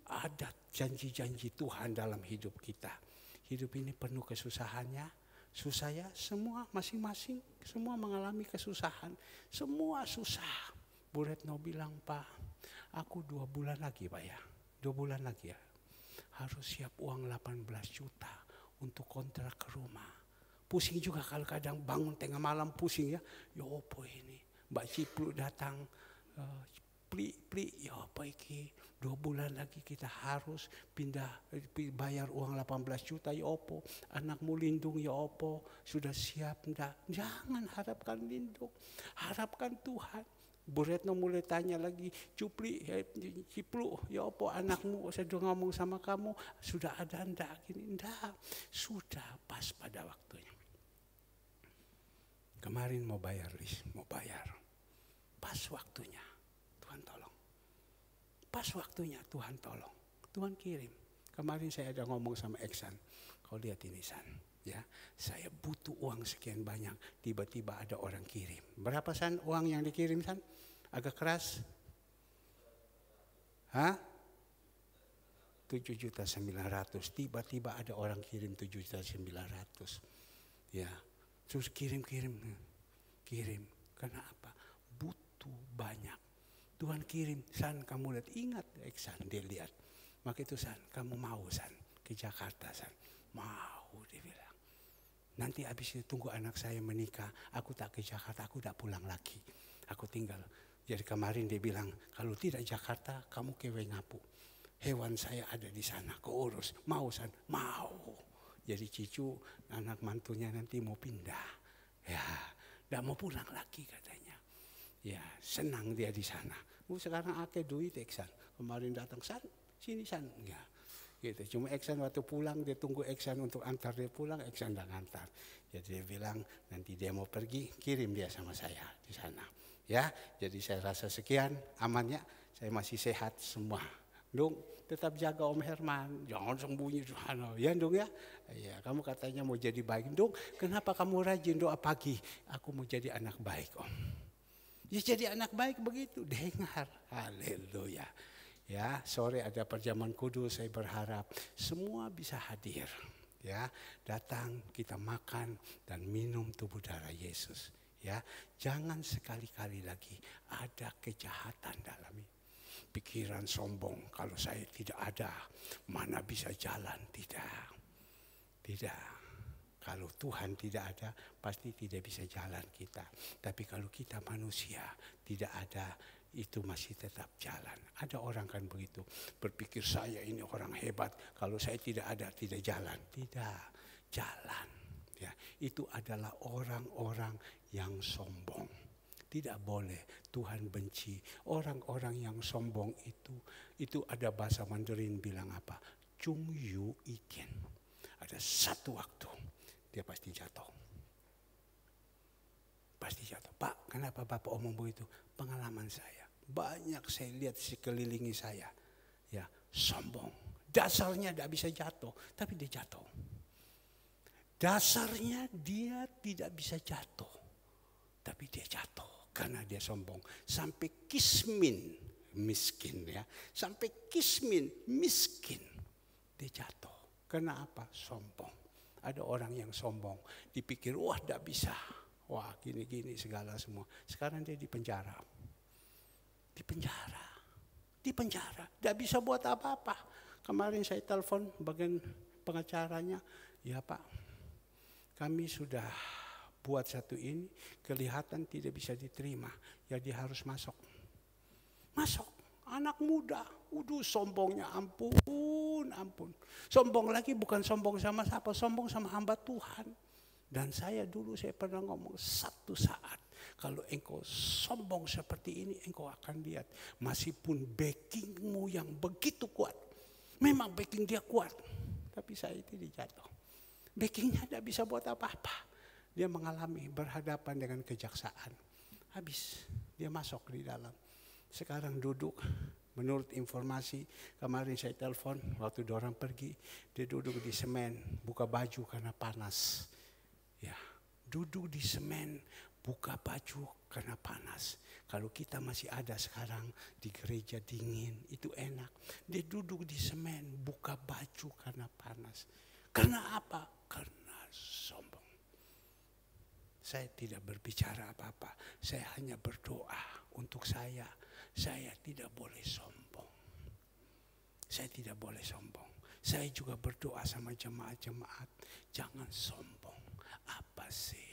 A: ada janji-janji Tuhan dalam hidup kita. Hidup ini penuh kesusahannya. Susah ya, semua masing-masing, semua mengalami kesusahan. Semua susah. Bu Retno bilang, Pak, aku 2 bulan lagi Pak ya. 2 bulan lagi ya. Harus siap uang 18 juta untuk kontrak ke rumah. Pusing juga kalau kadang bangun tengah malam pusing ya. Ya apa ini? Mbak Ciplu datang, pli, ya apa ini? 2 bulan lagi kita harus pindah, bayar uang 18 juta ya opo. Anakmu lindung ya opo. Sudah siap enggak? Jangan harapkan lindung. Harapkan Tuhan. Bu Retno mulai tanya lagi, Ciplu, ya opo anakmu saya udah ngomong sama kamu. Sudah ada enggak? Gini, enggak. Sudah pas pada waktunya. Kemarin mau bayar list, mau bayar. Pas waktunya. Tuhan tolong. Pas waktunya Tuhan tolong. Tuhan kirim. Kemarin saya ada ngomong sama Eksan. Kau lihat ini San. Ya, saya butuh uang sekian banyak. Tiba-tiba ada orang kirim. Berapa San uang yang dikirim San? Agak keras. 7.900.000. Tiba-tiba ada orang kirim 7.900.000. Ya, terus kirim. Kenapa? Butuh banyak. Tuhan kirim, San kamu lihat, ingat San dia lihat. Maka itu San, kamu mau San ke Jakarta San? Mau dia bilang. Nanti habis itu tunggu anak saya menikah, aku tak ke Jakarta, aku tak pulang lagi. Aku tinggal. Jadi kemarin dia bilang, kalau tidak Jakarta, kamu ke Wengapu. Hewan saya ada di sana, keurus. Mau San? Mau. Jadi Cicu, anak mantunya nanti mau pindah. Ya, tidak mau pulang lagi katanya. Ya, senang dia di sana. Sekarang ake duit Eksan. Kemarin datang San, sini San. Ya, gitu. Cuma Eksan waktu pulang dia tunggu Eksan untuk antar dia pulang, Eksan dan antar. Jadi dia bilang nanti dia mau pergi, kirim dia sama saya di sana. Ya, jadi saya rasa sekian amannya. Saya masih sehat semua. Dong, tetap jaga Om Herman, jangan sembunyi di sana. Ya dong ya. Ya, kamu katanya mau jadi baik. Dong, kenapa kamu rajin doa pagi? Aku mau jadi anak baik Om. Ya jadi anak baik begitu, dengar, haleluya. Ya, sore ada perjamuan kudus, saya berharap semua bisa hadir. Ya, datang kita makan dan minum tubuh darah Yesus. Ya, jangan sekali-kali lagi ada kejahatan dalam ini. Pikiran sombong, kalau saya tidak ada, mana bisa jalan? Tidak. Kalau Tuhan tidak ada, pasti tidak bisa jalan kita. Tapi kalau kita manusia, tidak ada, itu masih tetap jalan. Ada orang kan begitu, berpikir saya ini orang hebat, kalau saya tidak ada, tidak jalan. Tidak, jalan. Ya, itu adalah orang-orang yang sombong. Tidak boleh. Tuhan benci orang-orang yang sombong itu ada bahasa Mandarin bilang apa? Chung yu iken. Ada satu waktu dia pasti jatuh. Pasti jatuh. Pak, kenapa Bapak omong begitu? Pengalaman saya. Banyak saya lihat sekelilingi saya. Ya, sombong. Dasarnya tidak bisa jatuh, tapi dia jatuh. Dasarnya dia tidak bisa jatuh, tapi dia jatuh karena dia sombong. Sampai kismin, miskin ya. Sampai kismin, miskin. Dia jatuh. Karena apa? Sombong. Ada orang yang sombong. Dipikir, wah tidak bisa. Wah gini-gini segala semua. Sekarang dia di penjara. Di penjara. Di penjara. Tidak bisa buat apa-apa. Kemarin saya telepon bagian pengacaranya. Ya Pak, kami sudah buat satu ini. Kelihatan tidak bisa diterima. Jadi harus masuk. Masuk. Anak muda. Sombongnya ampun. Sombong lagi bukan sombong sama siapa. Sombong sama hamba Tuhan. Dan saya pernah ngomong satu saat. Kalau engkau sombong seperti ini, engkau akan lihat. Meskipun backingmu yang begitu kuat. Memang backing dia kuat. Tapi saya tidak jatuh. Backingnya tidak bisa buat apa-apa. Dia mengalami berhadapan dengan kejaksaan. Habis dia masuk di dalam. Sekarang duduk. Menurut informasi kemarin saya telepon. Waktu orang pergi. Dia duduk di semen. Buka baju karena panas. Ya, duduk di semen, buka baju karena panas. Kalau kita masih ada sekarang di gereja dingin, itu enak. Dia duduk di semen, buka baju karena panas. Karena apa? Karena sombong. Saya tidak berbicara apa-apa. Saya hanya berdoa untuk saya. Saya tidak boleh sombong. Saya tidak boleh sombong. Saya juga berdoa sama jemaat-jemaat. Jangan sombong. Apa sih?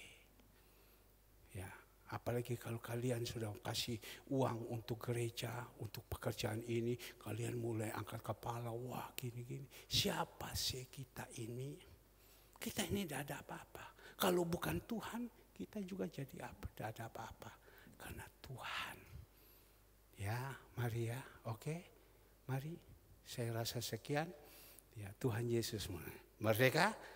A: Ya, apalagi kalau kalian sudah kasih uang untuk gereja, untuk pekerjaan ini, kalian mulai angkat kepala, wah gini-gini. Siapa sih kita ini? Kita ini tidak ada apa-apa. Kalau bukan Tuhan, kita juga jadi apa? Tidak ada apa-apa. Karena Tuhan. Ya, mari ya, oke. Mari, saya rasa sekian. Ya, Tuhan Yesus merdeka.